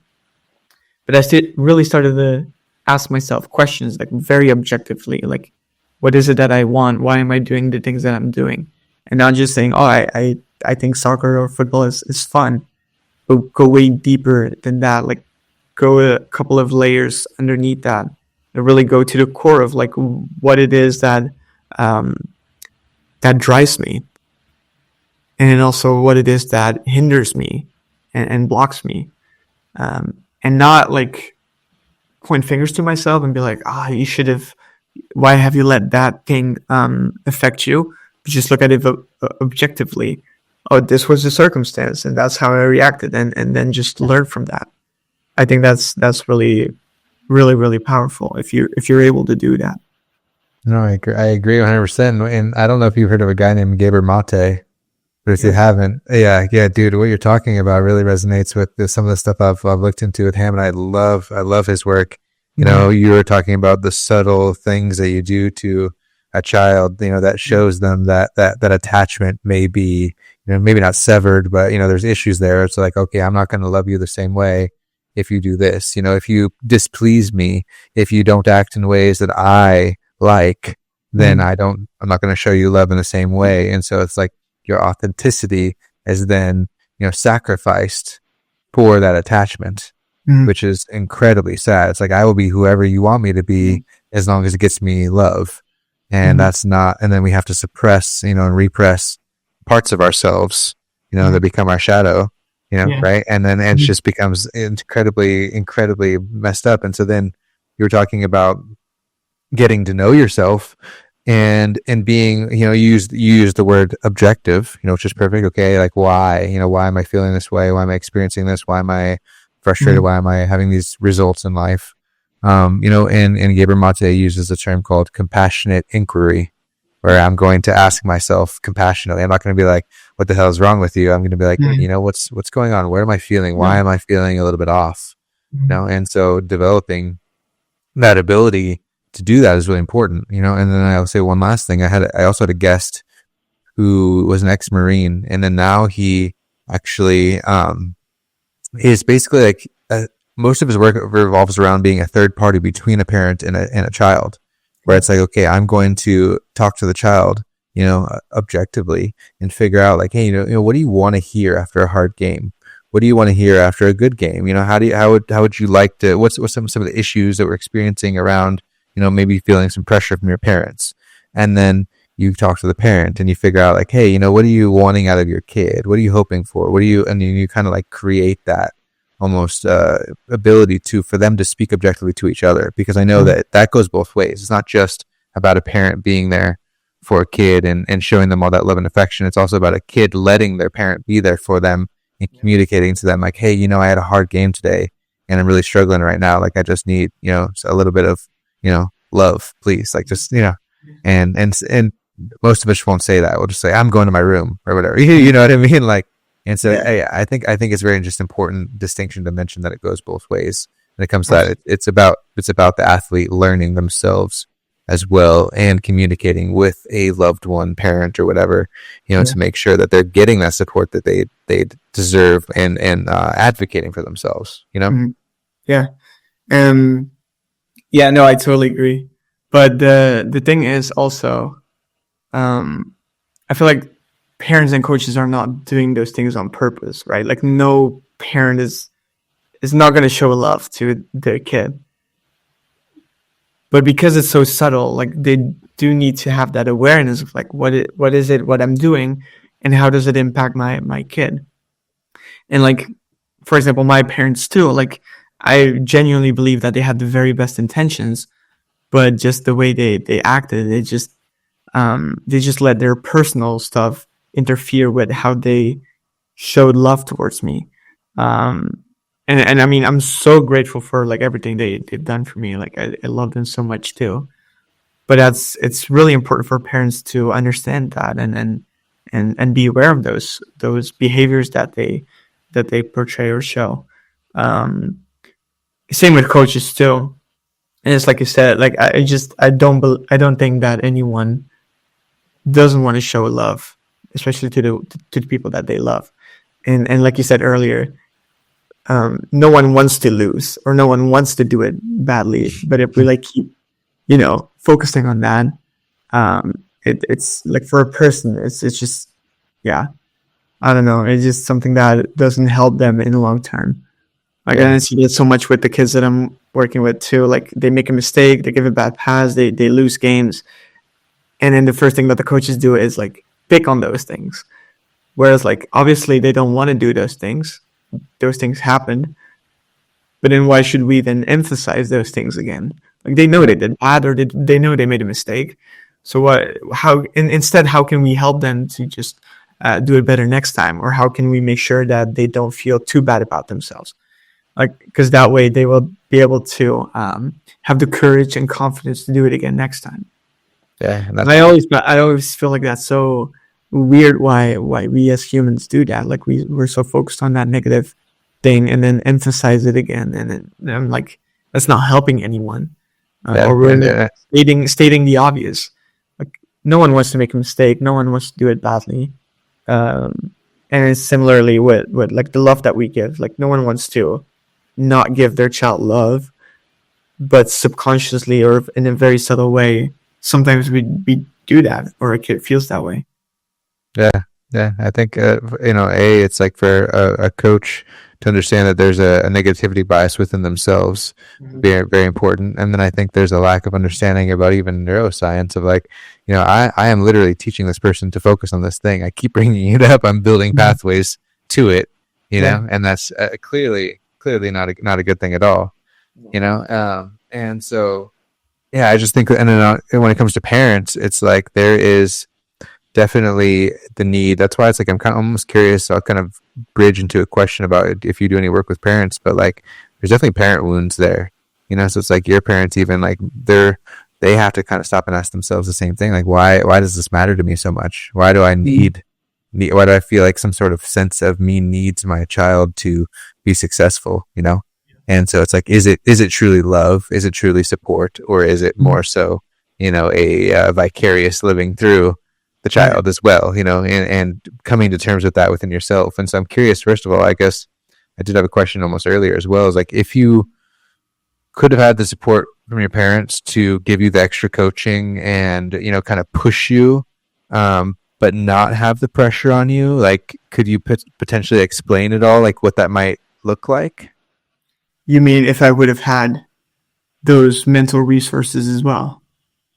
But I still really started to ask myself questions, like very objectively, like, what is it that I want? Why am I doing the things that I'm doing? And not just saying, oh, I think soccer or football is fun. But go way deeper than that, like go a couple of layers underneath that and really go to the core of like what it is that that drives me, and also what it is that hinders me and blocks me, and not like point fingers to myself and be like, you should have, why have you let that thing affect you? But just look at it objectively. Oh, this was the circumstance and that's how I reacted, and then just learn from that. I think that's really, really, really powerful if you're able to do that. No, I agree 100%. And I don't know if you've heard of a guy named Gabor Mate, but if you haven't, yeah, dude, what you're talking about really resonates with some of the stuff I've looked into with him, and I love his work. You know, you were talking about the subtle things that you do to a child, that shows them that attachment may be, maybe not severed, but there's issues there. It's like, okay, I'm not going to love you the same way if you do this. If you displease me, if you don't act in ways that I like, then I'm not going to show you love in the same way. And so it's like your authenticity is then, sacrificed for that attachment, which is incredibly sad. It's like, I will be whoever you want me to be as long as it gets me love. And that's not, and then we have to suppress, and repress parts of ourselves, that become our shadow, right? And then it just becomes incredibly, incredibly messed up. And so then you were talking about getting to know yourself and being, you use the word objective, which is perfect. Okay. Like why am I feeling this way? Why am I experiencing this? Why am I frustrated? Why am I having these results in life? And Gabor Mate uses a term called compassionate inquiry, where I'm going to ask myself compassionately. I'm not going to be like, what the hell is wrong with you? I'm going to be like, what's going on? Where am I feeling? Why am I feeling a little bit off? And so developing that ability to do that is really important, and then I'll say one last thing. I also had a guest who was an ex-Marine, and then now he actually, is basically like, most of his work revolves around being a third party between a parent and a child, where it's like, okay, I'm going to talk to the child, objectively, and figure out like, hey, what do you want to hear after a hard game? What do you want to hear after a good game? How would you like to, what's some of the issues that we're experiencing around, maybe feeling some pressure from your parents? And then you talk to the parent and you figure out like, hey, what are you wanting out of your kid? What are you hoping for? And you kind of like create that almost ability for them to speak objectively to each other, because I know that goes both ways. It's not just about a parent being there for a kid and showing them all that love and affection. It's also about a kid letting their parent be there for them and communicating to them like, hey, I had a hard game today and I'm really struggling right now. Like I just need, a little bit of, love, please. Like just, and most of us won't say that. We'll just say, I'm going to my room or whatever. You know what I mean? Like, and so I think it's very just important distinction to mention that it goes both ways when it comes to that. It's about the athlete learning themselves as well, and communicating with a loved one, parent or whatever, Yeah. to make sure that they're getting that support that they deserve, and advocating for themselves. Mhm. Yeah. Um, yeah, no, I totally agree. But the thing is also, I feel like parents and coaches are not doing those things on purpose, right? Like no parent is not going to show love to their kid. But because it's so subtle, like they do need to have that awareness of like what is it what I'm doing, and how does it impact my kid. And like, for example, my parents too, like I genuinely believe that they had the very best intentions, but just the way they acted, they just let their personal stuff interfere with how they showed love towards me. Um, and I mean, I'm so grateful for like everything they've done for me. Like I love them so much too. But it's really important for parents to understand that, and be aware of those behaviors that they portray or show. Um, Same with coaches too. And it's like you said, like I don't think that anyone doesn't want to show love, especially to the people that they love. And like you said earlier, no one wants to lose, or no one wants to do it badly. But if we like keep, focusing on that, it's like for a person, it's just, yeah, I don't know. It's just something that doesn't help them in the long term. Like Yeah. I see that so much with the kids that I'm working with too. Like they make a mistake, they give a bad pass, they lose games, and then the first thing that the coaches do is like pick on those things. Whereas like obviously they don't want to do those things. Those things happen, but then why should we then emphasize those things again? Like they know they did bad, or they know they made a mistake. So what? Instead, how can we help them to just do it better next time, or how can we make sure that they don't feel too bad about themselves? Like because that way they will be able to have the courage and confidence to do it again next time. Yeah, and And I always feel like that's so weird. Why we as humans do that? Like we're so focused on that negative thing, and then emphasize it again, and then I'm like, that's not helping anyone, yeah, or we're yeah, stating the obvious. Like no one wants to make a mistake, no one wants to do it badly, and it's similarly with like the love that we give. Like no one wants to not give their child love, but subconsciously or in a very subtle way, sometimes we do that, or a kid feels that way. yeah, yeah. I think it's like for a coach to understand that there's a negativity bias within themselves, very very important. And then I think there's a lack of understanding about even neuroscience of like, I am literally teaching this person to focus on this thing. I keep bringing it up. I'm building pathways to it, Yeah. and that's clearly not a good thing at all, and so yeah, I just think, and then when it comes to parents, it's like there is definitely the need. That's why it's like I'm kind of almost curious. So I'll kind of bridge into a question about it if you do any work with parents, but like there's definitely parent wounds there, so it's like your parents, even like they have to kind of stop and ask themselves the same thing. Like, why does this matter to me so much? Why do I why do I feel like some sort of sense of me needs my child to be successful, And so it's like, is it truly love? Is it truly support? Or is it more so, a vicarious living through the child as well, and coming to terms with that within yourself. And so I'm curious, first of all, I guess I did have a question almost earlier as well, is like, if you could have had the support from your parents to give you the extra coaching and, kind of push you, but not have the pressure on you, like, could you potentially explain it all, like what that might look like? You mean if I would have had those mental resources as well?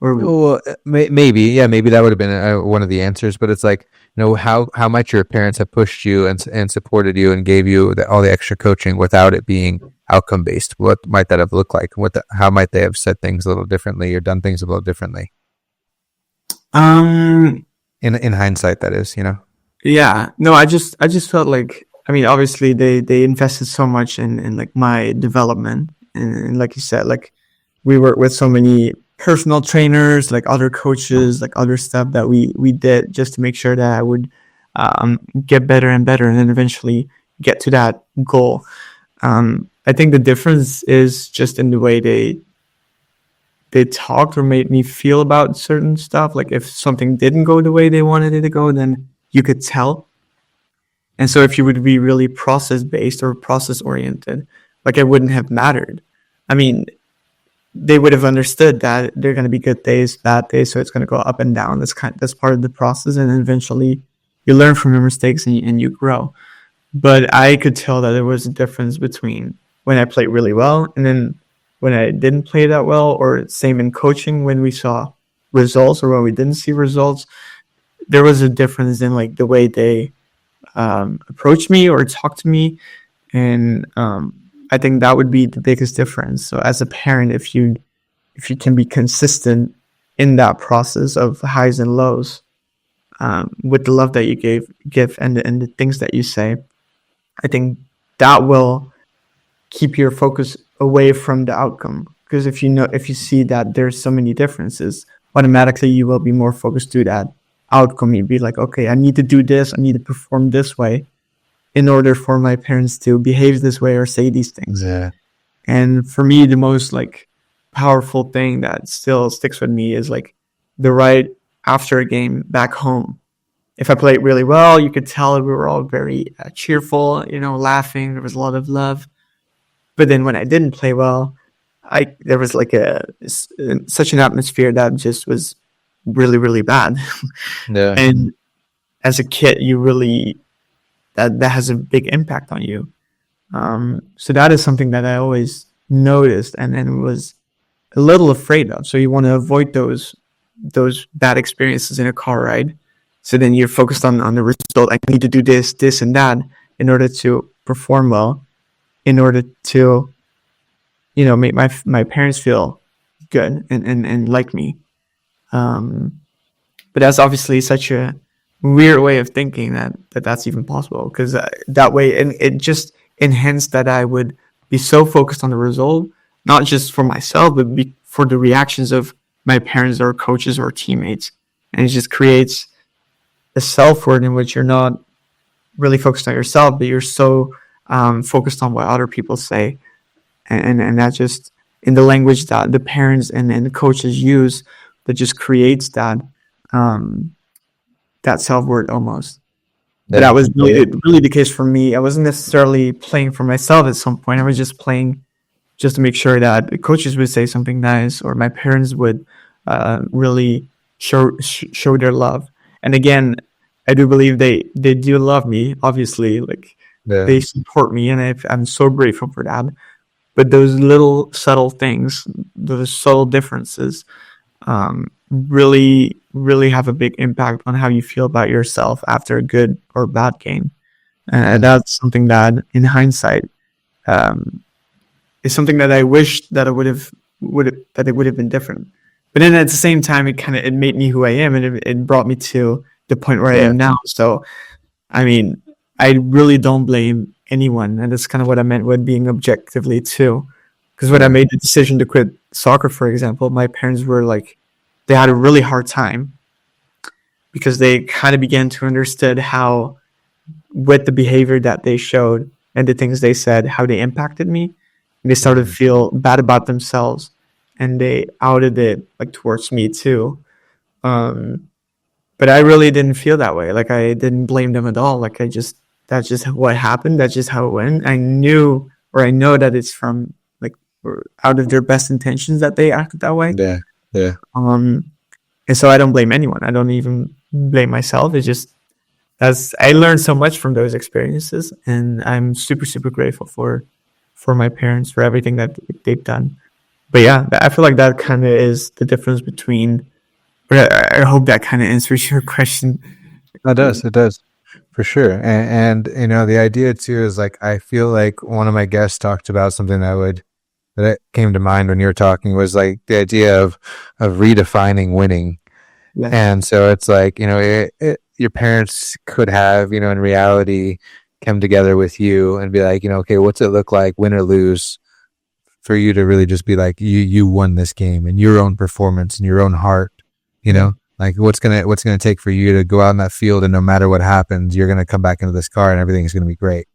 Or Well, maybe that would have been one of the answers. But it's like, how might your parents have pushed you and supported you and gave you all the extra coaching without it being outcome based? What might that have looked like? How might they have said things a little differently or done things a little differently? In hindsight, that is, Yeah. No, I just felt like, I mean, obviously they invested so much in like my development, and like you said, like we work with so many personal trainers, like other coaches, like other stuff that we did just to make sure that I would get better and better, and then eventually get to that goal. I think the difference is just in the way they talked or made me feel about certain stuff. Like if something didn't go the way they wanted it to go, then you could tell. And so if you would be really process based or process oriented, like it wouldn't have mattered. I mean, they would have understood that there are going to be good days, bad days, so it's going to go up and down. That's part of the process, and then eventually you learn from your mistakes and you grow. But I could tell that there was a difference between when I played really well and then when I didn't play that well, or same in coaching when we saw results or when we didn't see results. There was a difference in like the way they approached me or talked to me, and I think that would be the biggest difference. So as a parent, if you can be consistent in that process of highs and lows, with the love that you give and the things that you say, I think that will keep your focus away from the outcome. Because if you see that there's so many differences, automatically you will be more focused to that outcome. You'd be like, okay, I need to do this, I need to perform this way in order for my parents to behave this way or say these things. Yeah. And for me, the most like powerful thing that still sticks with me is like the right after a game back home. If I played really well, you could tell we were all very cheerful, laughing. There was a lot of love. But then when I didn't play well, there was like such an atmosphere that just was really, really bad. Yeah. And as a kid, you really that has a big impact on you. So that is something that I always noticed and was a little afraid of. So you want to avoid those bad experiences in a car ride. So then you're focused on the result. I need to do this, this, and that in order to perform well, in order to, make my parents feel good and like me. But that's obviously such a weird way of thinking that's even possible, because that way, and it just enhanced that I would be so focused on the result, not just for myself, but for the reactions of my parents or coaches or teammates. And it just creates a self-worth in which you're not really focused on yourself, but you're so focused on what other people say. And that just, in the language that the parents and the coaches use, that just creates that self-worth almost. But that was really the case for me. I wasn't necessarily playing for myself at some point. I was just playing just to make sure that the coaches would say something nice, or my parents would really show their love. And again, I do believe they do love me, obviously. Like, they support me, and I'm so grateful for that. But those little subtle things, those subtle differences, really, really have a big impact on how you feel about yourself after a good or bad game. And that's something that, in hindsight, is something that I wish that it would have been different. But then at the same time, it made me who I am, and it brought me to the point where I am now. So, I mean, I really don't blame anyone, and that's kind of what I meant with being objectively too. Because when I made the decision to quit soccer, for example, my parents were like, they had a really hard time, because they kind of began to understand how, with the behavior that they showed and the things they said, how they impacted me. And they started to feel bad about themselves, and they outed it like towards me too. But I really didn't feel that way. Like, I didn't blame them at all. Like, that's just what happened. That's just how it went. I know that it's from like out of their best intentions that they acted that way. Yeah. And so I don't blame anyone. I don't even blame myself. It's just, I learned so much from those experiences, and I'm super, super grateful for my parents, for everything that they've done. But yeah, I feel like that kind of is the difference between, but I hope that kind of answers your question. It does. For sure. And the idea too is like, I feel like one of my guests talked about something that came to mind when you were talking, was like the idea of redefining winning. Yeah. And so it's like, your parents could have, in reality, come together with you and be like, okay, what's it look like, win or lose, for you to really just be like, you won this game in your own performance and your own heart, like what's gonna take for you to go out in that field, and no matter what happens, you're gonna come back into this car and everything's gonna be great.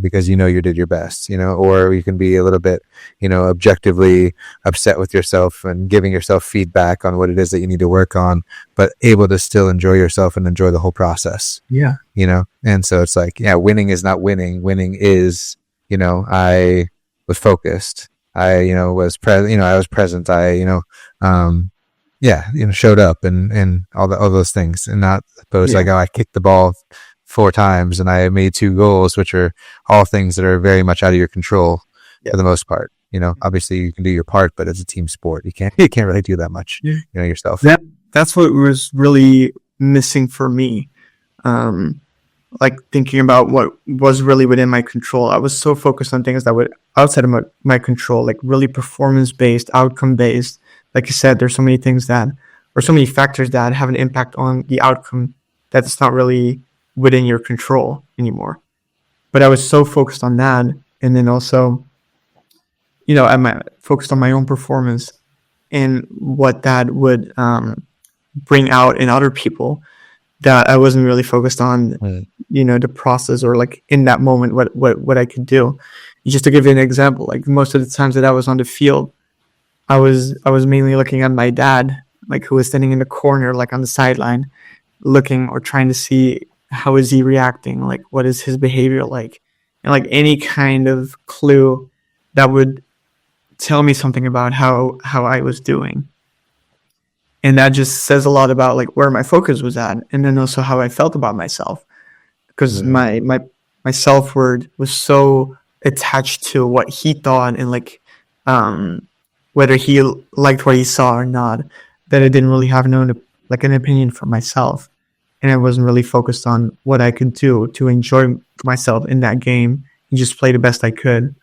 because you did your best, or you can be a little bit, objectively upset with yourself and giving yourself feedback on what it is that you need to work on, but able to still enjoy yourself and enjoy the whole process. Yeah. And so it's like, yeah, winning is not winning. Winning is, I was focused. I, was present, I was present. I, showed up and all those things, and not suppose like, oh, I kicked the ball 4 times and I made 2 goals, which are all things that are very much out of your control for the most part. Obviously you can do your part, but it's a team sport. You can't really do that much, yourself. That's what was really missing for me. Like thinking about what was really within my control. I was so focused on things that were outside of my control, like really performance-based, outcome-based. Like you said, there's so many things or so many factors that have an impact on the outcome that's not really within your control anymore. But I was so focused on that, and then also, I'm focused on my own performance and what that would bring out in other people, that I wasn't really focused on, the process, or like in that moment, what I could do. Just to give you an example, like most of the times that I was on the field, I was mainly looking at my dad, like who was standing in the corner, like on the sideline, looking or trying to see how is he reacting, like what is his behavior like, and like any kind of clue that would tell me something about how I was doing. And that just says a lot about like where my focus was at, and then also how I felt about myself, because my self-worth was so attached to what he thought, and like whether he liked what he saw or not, that I didn't really have an opinion for myself. And I wasn't really focused on what I could do to enjoy myself in that game and just play the best I could.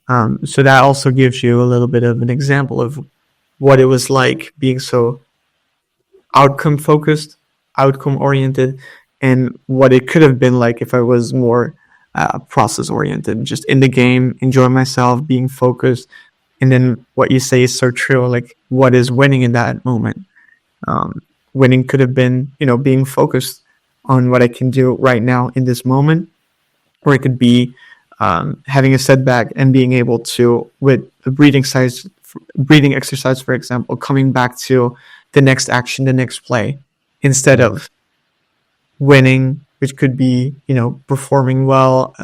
So that also gives you a little bit of an example of what it was like being so outcome focused, outcome oriented, and what it could have been like if I was more process oriented, just in the game, enjoy myself, being focused. And then what you say is so true, like what is winning in that moment? Winning could have been, being focused on what I can do right now in this moment, or it could be having a setback and being able to, with a breathing exercise, for example, coming back to the next action, the next play, instead of winning, which could be, performing well,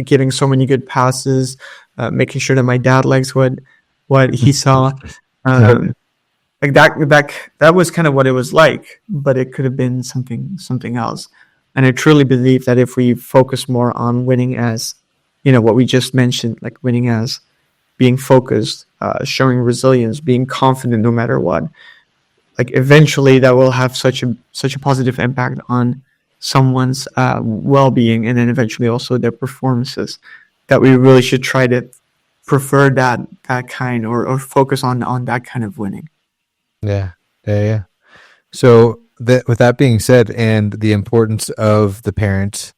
giving so many good passes, making sure that my dad likes what he saw. Like that was kind of what it was like, but it could have been something else. And I truly believe that if we focus more on winning as, what we just mentioned, like winning as being focused, showing resilience, being confident no matter what, like eventually that will have such a positive impact on someone's well-being, and then eventually also their performances, that we really should try to prefer that kind, or focus on that kind of winning. Yeah. So with that being said, and the importance of the parent,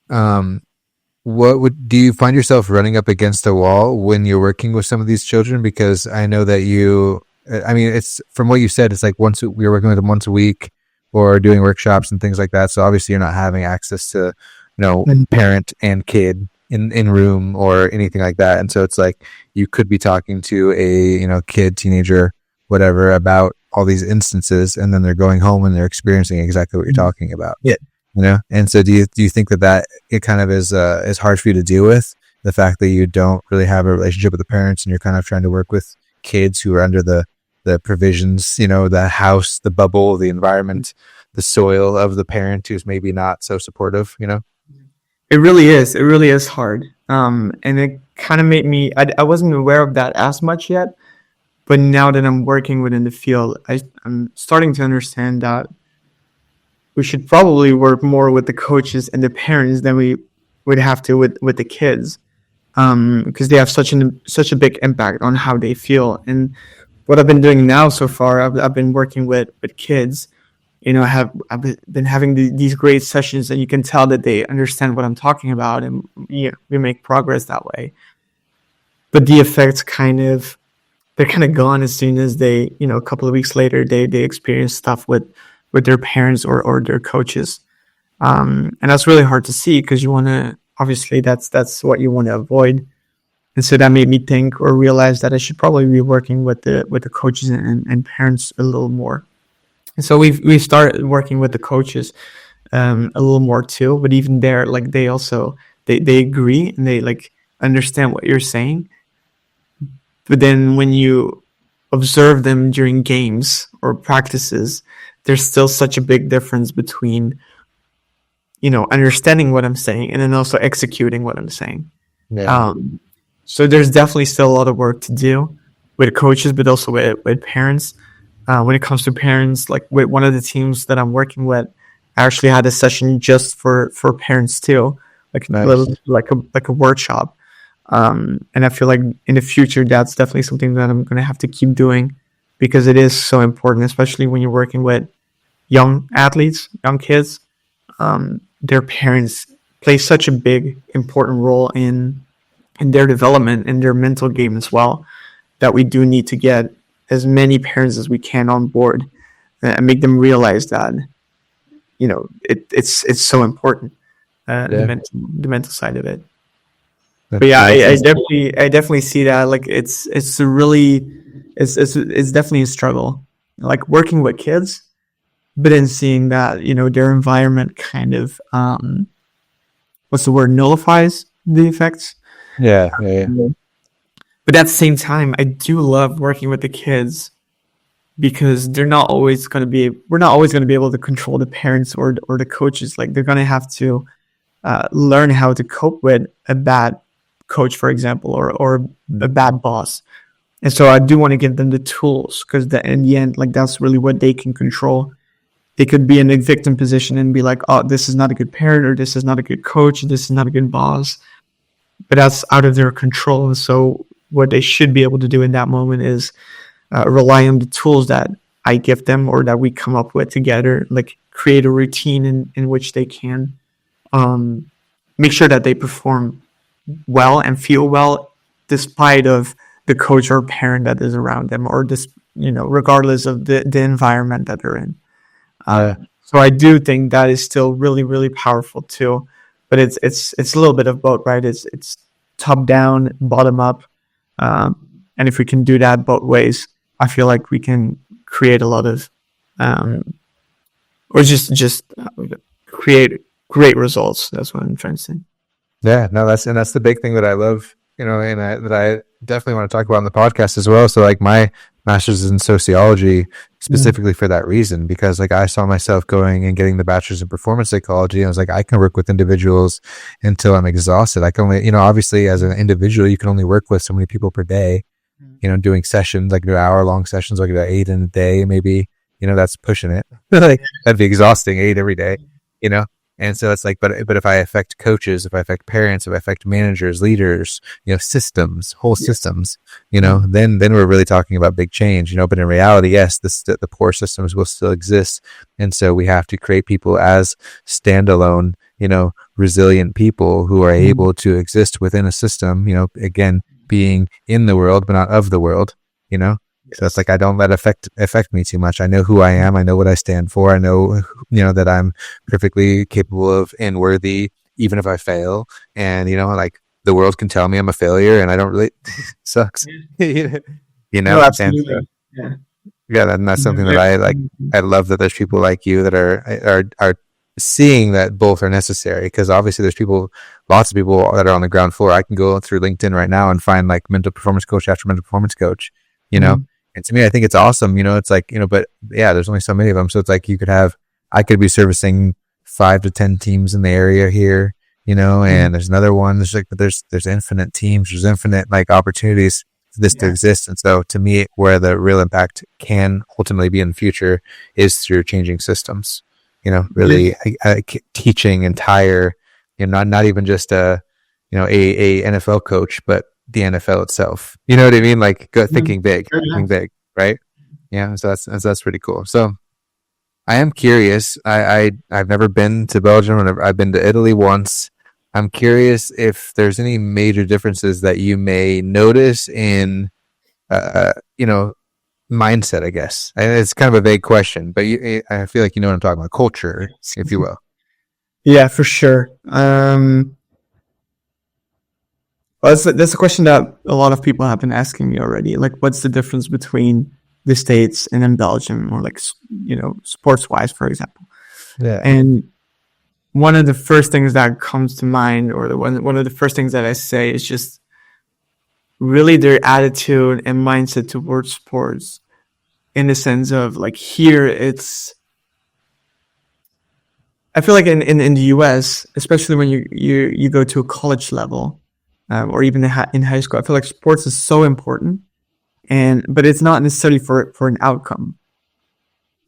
do you find yourself running up against a wall when you're working with some of these children? Because I know that it's from what you said, it's like we're working with them once a week or doing workshops and things like that. So obviously you're not having access to, parent and kid in room or anything like that. And so it's like, you could be talking to a, kid, teenager, whatever, about all these instances, and then they're going home and they're experiencing exactly what you're talking about. Yeah. And so do you think that it kind of is hard for you to deal with, the fact that you don't really have a relationship with the parents and you're kind of trying to work with kids who are under the provisions, the house, the bubble, the environment, the soil of the parent who's maybe not so supportive, It really is hard. And it kind of made me, I wasn't aware of that as much yet, but now that I'm working within the field, I'm starting to understand that we should probably work more with the coaches and the parents than we would have to with the kids, because they have such a big impact on how they feel. And what I've been doing now so far, I've been working with kids. I've been having these great sessions, and you can tell that they understand what I'm talking about, and we make progress that way. But the effects they're kind of gone as soon as they, a couple of weeks later, they experience stuff with their parents or their coaches. And that's really hard to see, because you want to obviously that's what you want to avoid. And so that made me think or realize that I should probably be working with the coaches and parents a little more. And so we started working with the coaches a little more too. But even there, like they also they agree and they like understand what you're saying. But then when you observe them during games or practices, there's still such a big difference between, you know, understanding what I'm saying and then also executing what I'm saying. Yeah. So there's definitely still a lot of work to do with coaches, but also with parents. When it comes to parents, like with one of the teams that I'm working with, I actually had a session just for parents too, like Nice. a little like a workshop. And I feel like in the future, that's definitely something that I'm going to have to keep doing because it is so important, especially when you're working with young athletes, young kids. Their parents play such a big, important role in their development and their mental game as well, that we do need to get as many parents as we can on board and make them realize that, you know, it's so important, Yeah. the mental side of it. But That's yeah, cool. I definitely see that. Like it's a really it's definitely a struggle. Like working with kids, but then seeing that, you know, their environment kind of what's the word, nullifies the effects. Yeah. Yeah. But at the same time, I do love working with the kids because they're not always going to be. We're not always going to be able to control the parents or the coaches. Like they're going to have to learn how to cope with a bad coach, for example, or a bad boss. And so I do want to give them the tools because in the end, like that's really what they can control. They could be in a victim position and be like, "Oh, this is not a good parent, or this is not a good coach, this is not a good boss." But that's out of their control. And so what they should be able to do in that moment is rely on the tools that I give them or that we come up with together, like create a routine in which they can make sure that they perform well and feel well despite of the coach or parent that is around them, or this, you know, regardless of the environment that they're in. Yeah. So I do think that is still really, really powerful too. But it's a little bit of both, right? It's top down, bottom up, and if we can do that both ways, I feel like we can create a lot of, or just create great results. That's what I'm trying to say. Yeah, no, that's the big thing that I love, you know, and that I definitely want to talk about on the podcast as well. So like my master's is in sociology specifically for that reason, because like I saw myself going and getting the bachelor's in performance psychology, and I was like, I can work with individuals until I'm exhausted. I can only, you know, obviously as an individual, you can only work with so many people per day, you know, doing sessions, like do hour-long sessions, like 8 in a day, maybe, you know, that's pushing it. Like that'd be exhausting, 8 every day, you know? And so it's like, but if I affect coaches, if I affect parents, if I affect managers, leaders, you know, systems, whole systems, you know, then we're really talking about big change, you know. But in reality, yes, the poor systems will still exist, and so we have to create people as standalone, you know, resilient people who are able to exist within a system, you know, again, being in the world but not of the world, you know. So it's like I don't let affect me too much. I know who I am. I know what I stand for. I know, you know, that I'm perfectly capable of and worthy, even if I fail. And, you know, like the world can tell me I'm a failure and I don't really sucks. You know? No, And so, absolutely. Yeah. yeah, and that's something that I like. I love that there's people like you that are seeing that both are necessary, because obviously there's people, lots of people that are on the ground floor. I can go through LinkedIn right now and find like mental performance coach after mental performance coach, you know. And to me, I think it's awesome, you know, it's like, you know, but yeah, there's only so many of them. So it's like I could be servicing 5 to 10 teams in the area here, you know, and there's another one. There's like, but there's infinite teams, there's infinite like opportunities for this to exist. And so to me, where the real impact can ultimately be in the future is through changing systems, you know, really teaching entire, you know, not even just a NFL coach, but the NFL itself. You know what I mean? Like thinking big, right? Yeah. So that's pretty cool. So I am curious. I've never been to Belgium. I've been to Italy once. I'm curious if there's any major differences that you may notice in, you know, mindset, I guess. And it's kind of a vague question, but I feel like you know what I'm talking about. Culture, if you will. Yeah, for sure. Well, that's a question that a lot of people have been asking me already. Like, what's the difference between the States and then Belgium, or like, sports wise, for example? Yeah. And one of the first things that comes to mind, or one of the first things that I say, is just really their attitude and mindset towards sports, in the sense of, like, here I feel like in the US, especially when you go to a college level, or even in high school, I feel like sports is so important, but it's not necessarily for an outcome,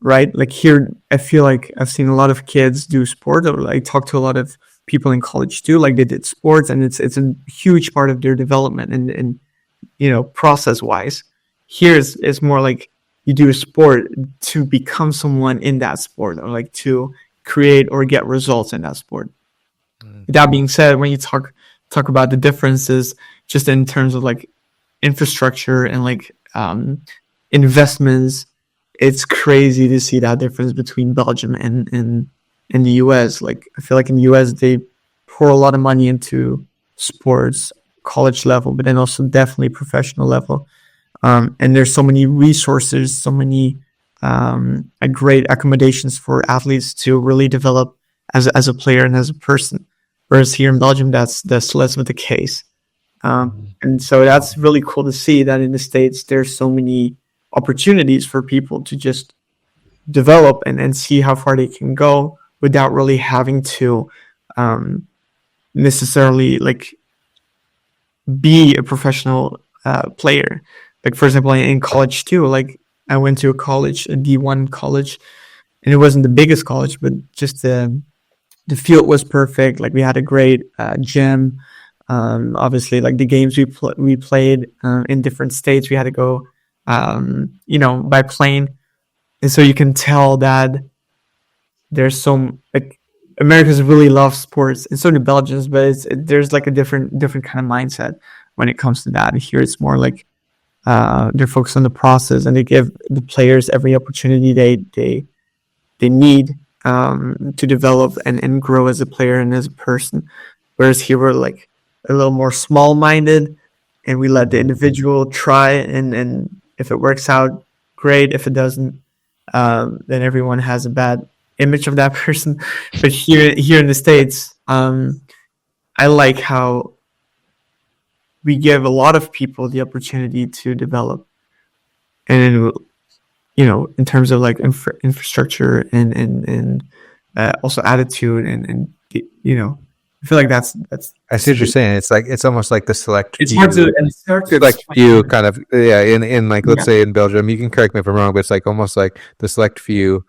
right? Like, here, I feel like I've seen a lot of kids do sport, or I talk to a lot of people in college too, like they did sports, and it's a huge part of their development, and process wise. Here is more like you do a sport to become someone in that sport, or like to create or get results in that sport. That being said, when you talk about the differences, just in terms of like infrastructure and like investments, it's crazy to see that difference between Belgium and the US. Like, I feel like in the US they pour a lot of money into sports, college level, but then also definitely professional level. And there's so many resources, so many great accommodations for athletes to really develop as a player and as a person. Whereas here in Belgium, that's less of the case. And so that's really cool to see that in the States, there's so many opportunities for people to just develop and see how far they can go without really having to necessarily like be a professional player. Like, for example, in college too, like I went to a D1 college, and it wasn't the biggest college, but just the field was perfect. Like, we had a great gym. Obviously, like the games we played in different states, we had to go, by plane, and so you can tell that there's some like Americans really love sports, and so do Belgians, but there's like a different kind of mindset when it comes to that. Here, it's more like they're focused on the process, and they give the players every opportunity they need to develop and grow as a player and as a person. Whereas here we're like a little more small-minded, and we let the individual try, and if it works out, great. If it doesn't, then everyone has a bad image of that person. But here in the States, I like how we give a lot of people the opportunity to develop, and in terms of like infrastructure and also attitude and I feel like that's I see what you're saying. It's almost like the select it's few, hard to like few kind of, yeah, in like, let's Yeah. say in Belgium, you can correct me if I'm wrong, but it's like almost like the select few,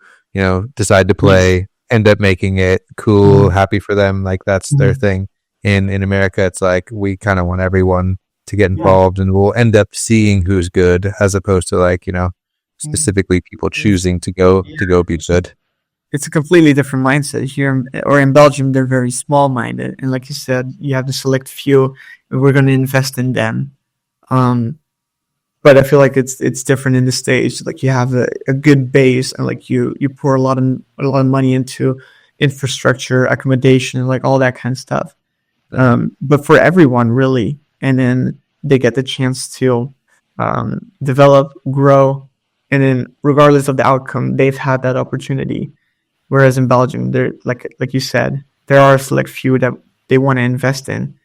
decide to play, end up making it cool, happy for them, like that's their thing. In America, it's like we kind of want everyone to get involved, and we'll end up seeing who's good, as opposed to like specifically people choosing to go be good. It's a completely different mindset here, or in Belgium they're very small-minded, and like you said, you have the select few, and we're going to invest in them. But I feel like it's different in the States. Like, you have a good base, and like you pour a lot of money into infrastructure, accommodation, and like all that kind of stuff. But for everyone, really, and then they get the chance to develop, grow, and then regardless of the outcome, they've had that opportunity. Whereas in Belgium, there, like you said, there are a select few that they want to invest in,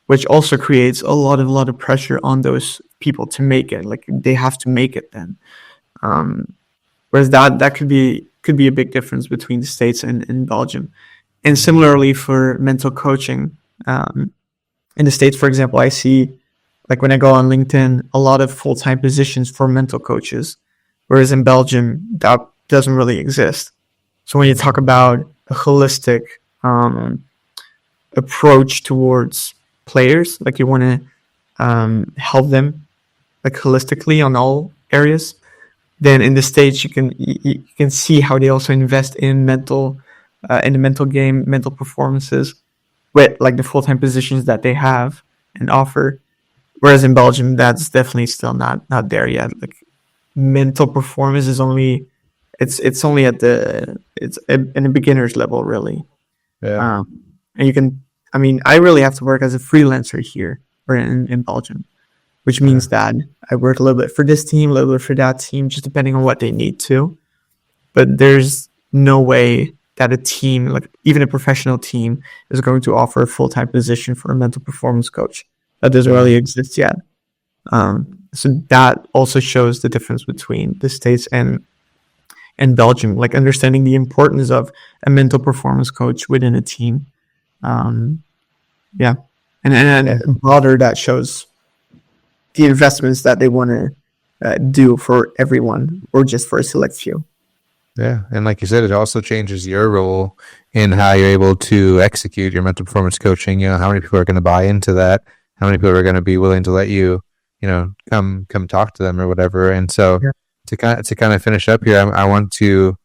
which also creates a lot of pressure on those people to make it. Like, they have to make it then. Whereas that could be a big difference between the States and Belgium. And similarly for mental coaching, in the States, for example, I see, like when I go on LinkedIn, a lot of full-time positions for mental coaches, whereas in Belgium, that doesn't really exist. So when you talk about a holistic approach towards players, like you want to help them like holistically on all areas, then in the States you can see how they also invest in the mental game, mental performances, with like the full-time positions that they have and offer. Whereas in Belgium, that's definitely still not there yet. Like, mental performance is only it's only at in a beginner's level, really. Yeah. And I really have to work as a freelancer here. or in Belgium, which means that I work a little bit for this team, a little bit for that team, just depending on what they need to. But there's no way that a team, like even a professional team, is going to offer a full-time position for a mental performance coach. That doesn't really exist yet. So that also shows the difference between the States and Belgium, like understanding the importance of a mental performance coach within a team. Yeah. And broader, that shows the investments that they want to do for everyone or just for a select few. Yeah. And like you said, it also changes your role in how you're able to execute your mental performance coaching. You know, how many people are going to buy into that? How many people are going to be willing to let you, you know, come talk to them or whatever. And so to kind of finish up here, I want to,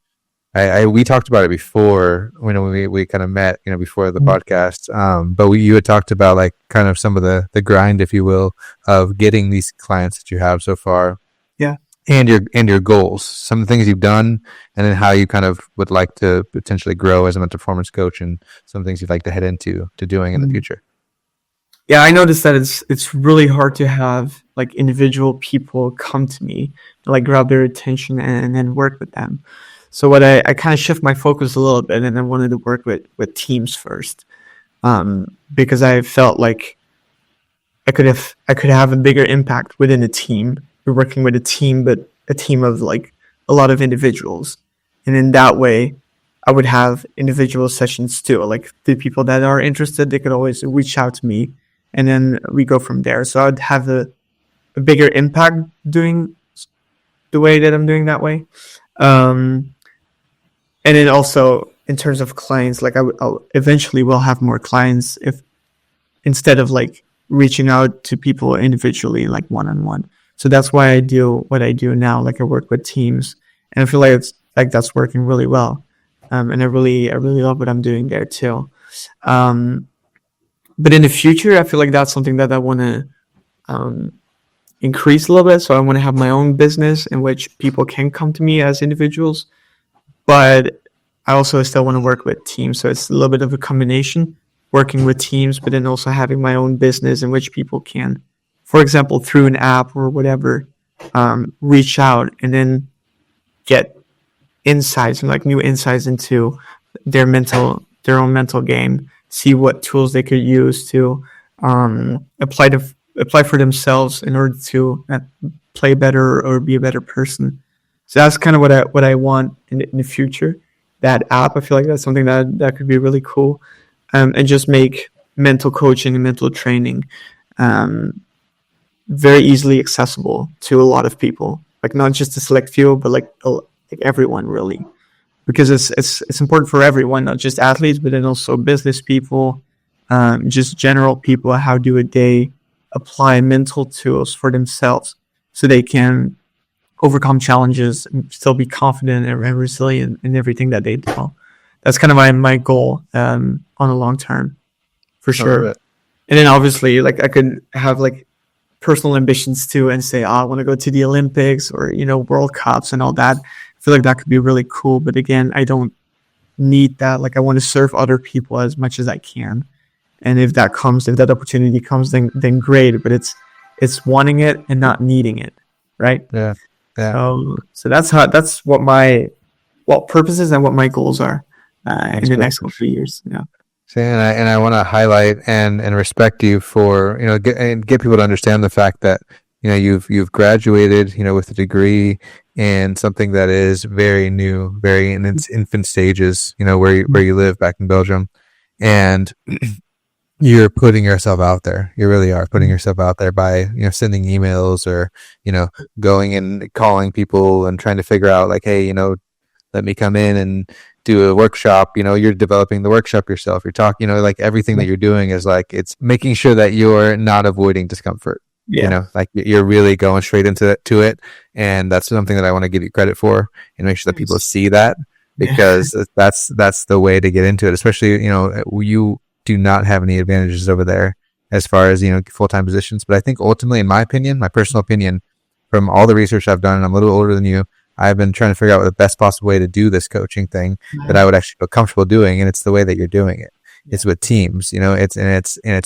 we talked about it before when we kind of met, you know, before the podcast. But you had talked about like kind of some of the grind, if you will, of getting these clients that you have so far. Yeah. And your goals, some of the things you've done, and then how you kind of would like to potentially grow as a mental performance coach, and some things you'd like to head into doing in the future. Yeah, I noticed that it's really hard to have like individual people come to me to like grab their attention and then work with them. So what I kind of shift my focus a little bit, and I wanted to work with teams first, because I felt like I could have a bigger impact within a team. We're working with a team, but a team of like a lot of individuals, and in that way, I would have individual sessions too. Like the people that are interested, they could always reach out to me, and then we go from there. So I'd have a bigger impact doing the way that I'm doing that way. And then also in terms of clients, like I'll eventually will have more clients if instead of like reaching out to people individually, like one-on-one. So that's why I do what I do now. Like I work with teams, and I feel like it's like that's working really well. And I really love what I'm doing there too. But in the future, I feel like that's something that I want to increase a little bit. So I want to have my own business in which people can come to me as individuals, but I also still want to work with teams. So it's a little bit of a combination, working with teams, but then also having my own business in which people can, for example, through an app or whatever, reach out and then get insights and like new insights into their own mental game, see what tools they could use to apply for themselves in order to play better or be a better person. So that's kind of what I want in the future. That app, I feel like that's something that could be really cool, and just make mental coaching and mental training very easily accessible to a lot of people, like not just a select few, but like everyone really, because it's important for everyone, not just athletes, but then also business people, just general people. How do they apply mental tools for themselves so they can overcome challenges and still be confident and resilient in everything that they do? That's kind of my goal on the long term, for sure. And then obviously, like I could have like personal ambitions too, and say, I want to go to the Olympics or World Cups and all that. I feel like that could be really cool. But again, I don't need that. Like I want to serve other people as much as I can. And if that opportunity comes, then great. But it's wanting it and not needing it, right? Yeah. So that's what my purposes and what my goals are in the next couple of years. Yeah. And I want to highlight and respect you for get people to understand the fact that you've graduated with a degree in something that is very new, very in its infant stages, where you live back in Belgium, and you're putting yourself out there. You really are putting yourself out there by sending emails or going and calling people and trying to figure out like, hey, let me come in and do a workshop. You're developing the workshop yourself. You're talking, like everything that you're doing is like, it's making sure that you're not avoiding discomfort. Yeah. Like you're really going straight into it. And that's something that I want to give you credit for and make sure that people see that, because that's the way to get into it. Especially, you do not have any advantages over there as far as, full-time positions. But I think ultimately, in my opinion, my personal opinion, from all the research I've done, and I'm a little older than you, I've been trying to figure out what the best possible way to do this coaching thing that I would actually feel comfortable doing, and it's the way that you're doing it. It's with teams, it's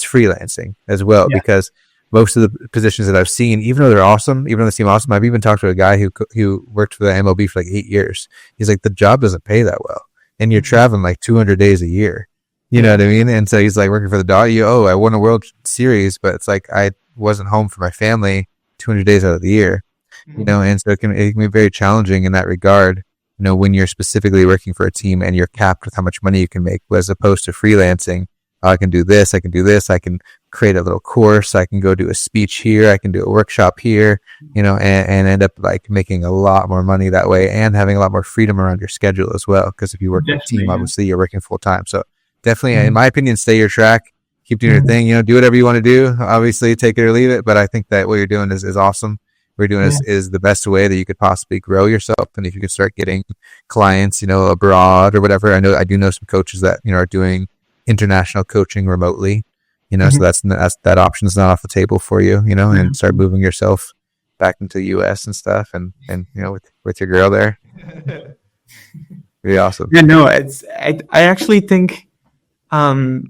freelancing as well, because most of the positions that I've seen, even though they're awesome, even though they seem awesome, I've even talked to a guy who worked for the MLB for like 8 years. He's like, the job doesn't pay that well, and you're traveling like 200 days a year. You know what I mean? And so he's like working for the Dodgers. I won a World Series, but it's like I wasn't home for my family 200 days out of the year. And so it can be very challenging in that regard. When you're specifically working for a team and you're capped with how much money you can make, as opposed to freelancing. I can do this. I can create a little course. I can go do a speech here. I can do a workshop here, and end up like making a lot more money that way and having a lot more freedom around your schedule as well. Because if you work with a team, obviously you're working full time. So definitely, in my opinion, stay your track, keep doing your thing, do whatever you want to do. Obviously take it or leave it. But I think that what you're doing is awesome. What you're doing is the best way that you could possibly grow yourself. And if you can start getting clients, abroad or whatever, I do know some coaches that, are doing international coaching remotely, so that's that option is not off the table for you, and start moving yourself back into the US and stuff, and with your girl there. Really awesome. Yeah, no, I actually think I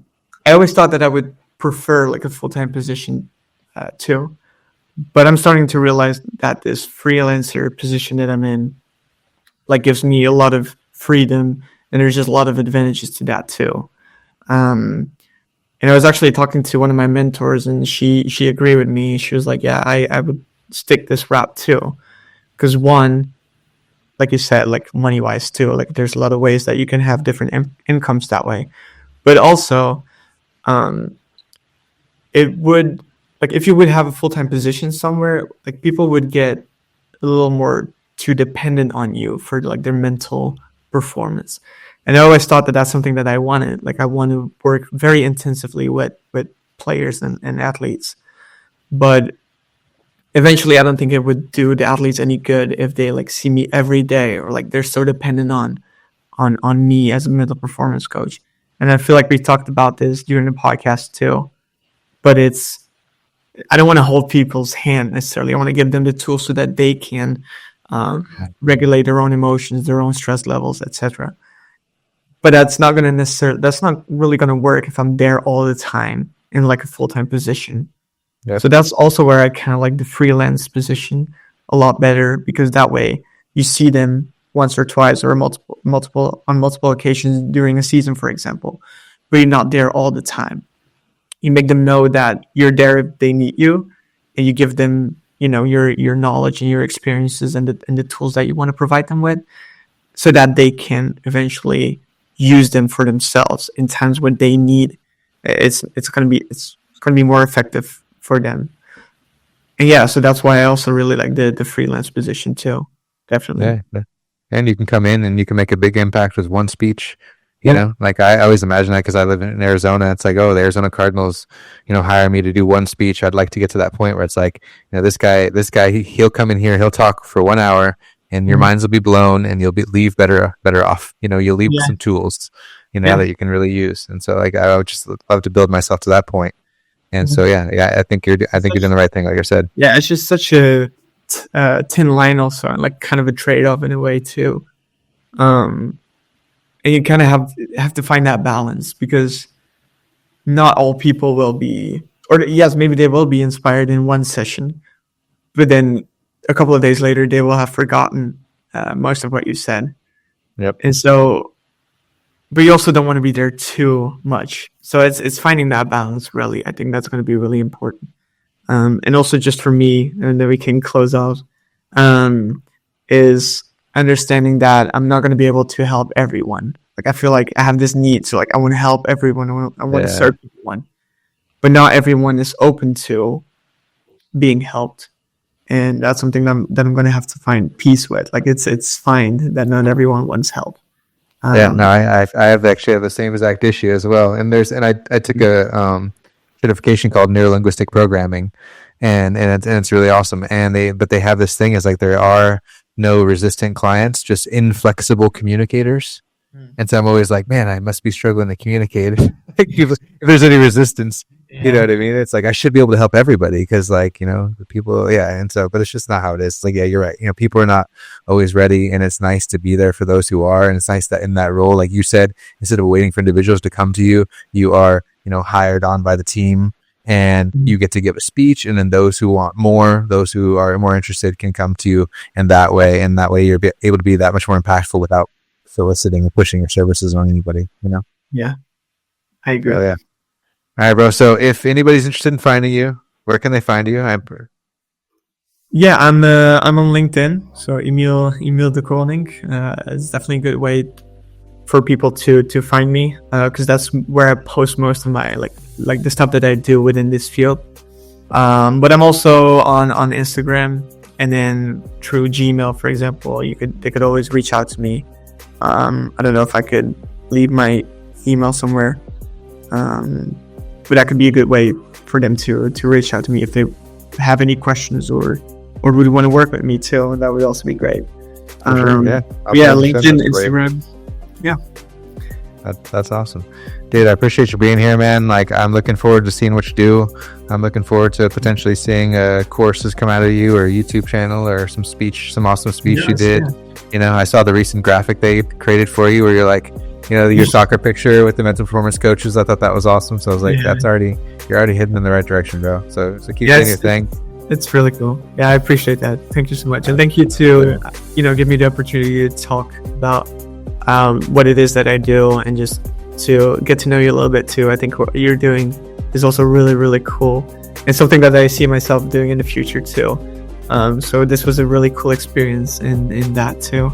always thought that I would prefer like a full-time position too, but I'm starting to realize that this freelancer position that I'm in like gives me a lot of freedom, and there's just a lot of advantages to that too. And I was actually talking to one of my mentors, and she agreed with me. She was like, yeah, I would stick this route too. Because one, like you said, like money wise too, like there's a lot of ways that you can have different incomes that way. But also, it would, like if you would have a full-time position somewhere, like people would get a little more too dependent on you for like their mental performance. And I always thought that that's something that I wanted. Like I want to work very intensively with players and athletes. But eventually I don't think it would do the athletes any good if they like see me every day, or like they're so dependent on me as a mental performance coach. And I feel like we talked about this during the podcast too. But I don't want to hold people's hand necessarily. I want to give them the tools so that they can regulate their own emotions, their own stress levels, etc. But that's not really going to work if I'm there all the time in like a full-time position. Yep. So that's also where I kind of like the freelance position a lot better, because that way you see them once or twice or multiple occasions during a season, for example, but you're not there all the time. You make them know that you're there if they need you, and you give them, your knowledge and your experiences and the tools that you want to provide them with, so that they can eventually use them for themselves in times when they need. It's going to be more effective for them. And yeah, so that's why I also really like the freelance position too. Definitely. Yeah. And you can come in and you can make a big impact with one speech. Like I always imagine that because I live in Arizona. It's like, the Arizona Cardinals, hire me to do one speech. I'd like to get to that point where it's like, this guy, he'll come in here, he'll talk for 1 hour, and your minds will be blown, and you'll leave better off. You'll leave with some tools, that you can really use. And so, like, I would just love to build myself to that point. And so, I think you're doing the right thing, like I said. Yeah, it's just such a thin line, also, and like kind of a trade-off in a way too. And you kind of have to find that balance, because not all people will be, or yes, maybe they will be inspired in one session, but then a couple of days later, they will have forgotten most of what you said. Yep. And so, but you also don't want to be there too much. So it's finding that balance, really. I think that's going to be really important. And also just for me, and then we can close out, is understanding that I'm not going to be able to help everyone. Like I feel like I have this need. So like I want to help everyone. I want to serve everyone. But not everyone is open to being helped. And that's something that I'm going to have to find peace with. Like it's fine that not everyone wants help. I have actually the same exact issue as well. And I took a certification called neuro-linguistic programming, and it's really awesome. And they have this thing is like there are no resistant clients, just inflexible communicators. And so I'm always like, man, I must be struggling to communicate. If there's any resistance, you know what I mean? It's like I should be able to help everybody because, like, the people, and so, but it's just not how it is. Like, yeah, you're right. People are not always ready, and it's nice to be there for those who are. And it's nice that in that role, like you said, instead of waiting for individuals to come to you, you are, hired on by the team, and you get to give a speech, and then those who want more, those who are more interested, can come to you in that way, and that way you're able to be that much more impactful without soliciting and pushing your services on anybody, you know? Yeah, I agree. Oh, yeah. All right, bro. So if anybody's interested in finding you, where can they find you? Yeah, I'm on LinkedIn. So Emiel Deconinck is definitely a good way for people to find me, because that's where I post most of my like the stuff that I do within this field. But I'm also on Instagram, and then through Gmail, for example, they could always reach out to me. I don't know if I could leave my email somewhere, but that could be a good way for them to reach out to me if they have any questions or would want to work with me too. That would also be great. Sure, LinkedIn, Instagram. Yeah. That's awesome. Dude, I appreciate you being here, man. Like, I'm looking forward to seeing what you do. I'm looking forward to potentially seeing courses come out of you, or a YouTube channel, or some awesome speech you did. Yeah. You know, I saw the recent graphic they created for you where you're like, you know, your soccer picture with the mental performance coaches. I thought that was awesome. So I was like, you're already heading in the right direction, bro. So keep doing your thing. It's really cool. Yeah, I appreciate that. Thank you so much. And thank you to, give me the opportunity to talk about what it is that I do, and just to get to know you a little bit too. I think what you're doing is also really, really cool, and something that I see myself doing in the future too. So this was a really cool experience in that too.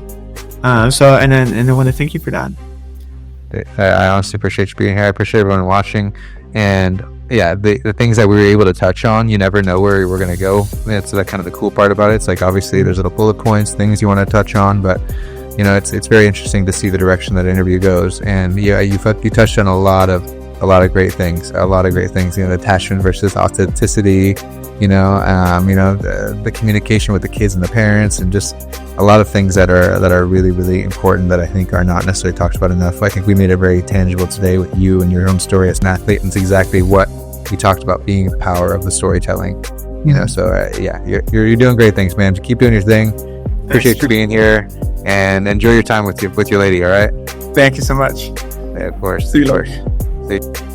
So I want to thank you for that. I honestly appreciate you being here. I appreciate everyone watching, and yeah, the things that we were able to touch on, you never know where we're going to go. That's kind of the cool part about it. It's like, obviously there's little bullet points, things you want to touch on, but you know, it's very interesting to see the direction that interview goes. And yeah, you touched on a lot of great things. You know, attachment versus authenticity. You know, the communication with the kids and the parents, and just a lot of things that are really, really important that I think are not necessarily talked about enough. I think we made it very tangible today with you and your own story as an athlete, and it's exactly what we talked about, being the power of the storytelling. You know, so you're doing great things, man. Keep doing your thing. Appreciate you being here, and enjoy your time with your lady. All right. Thank you so much. Yeah, of course. See you later. See you.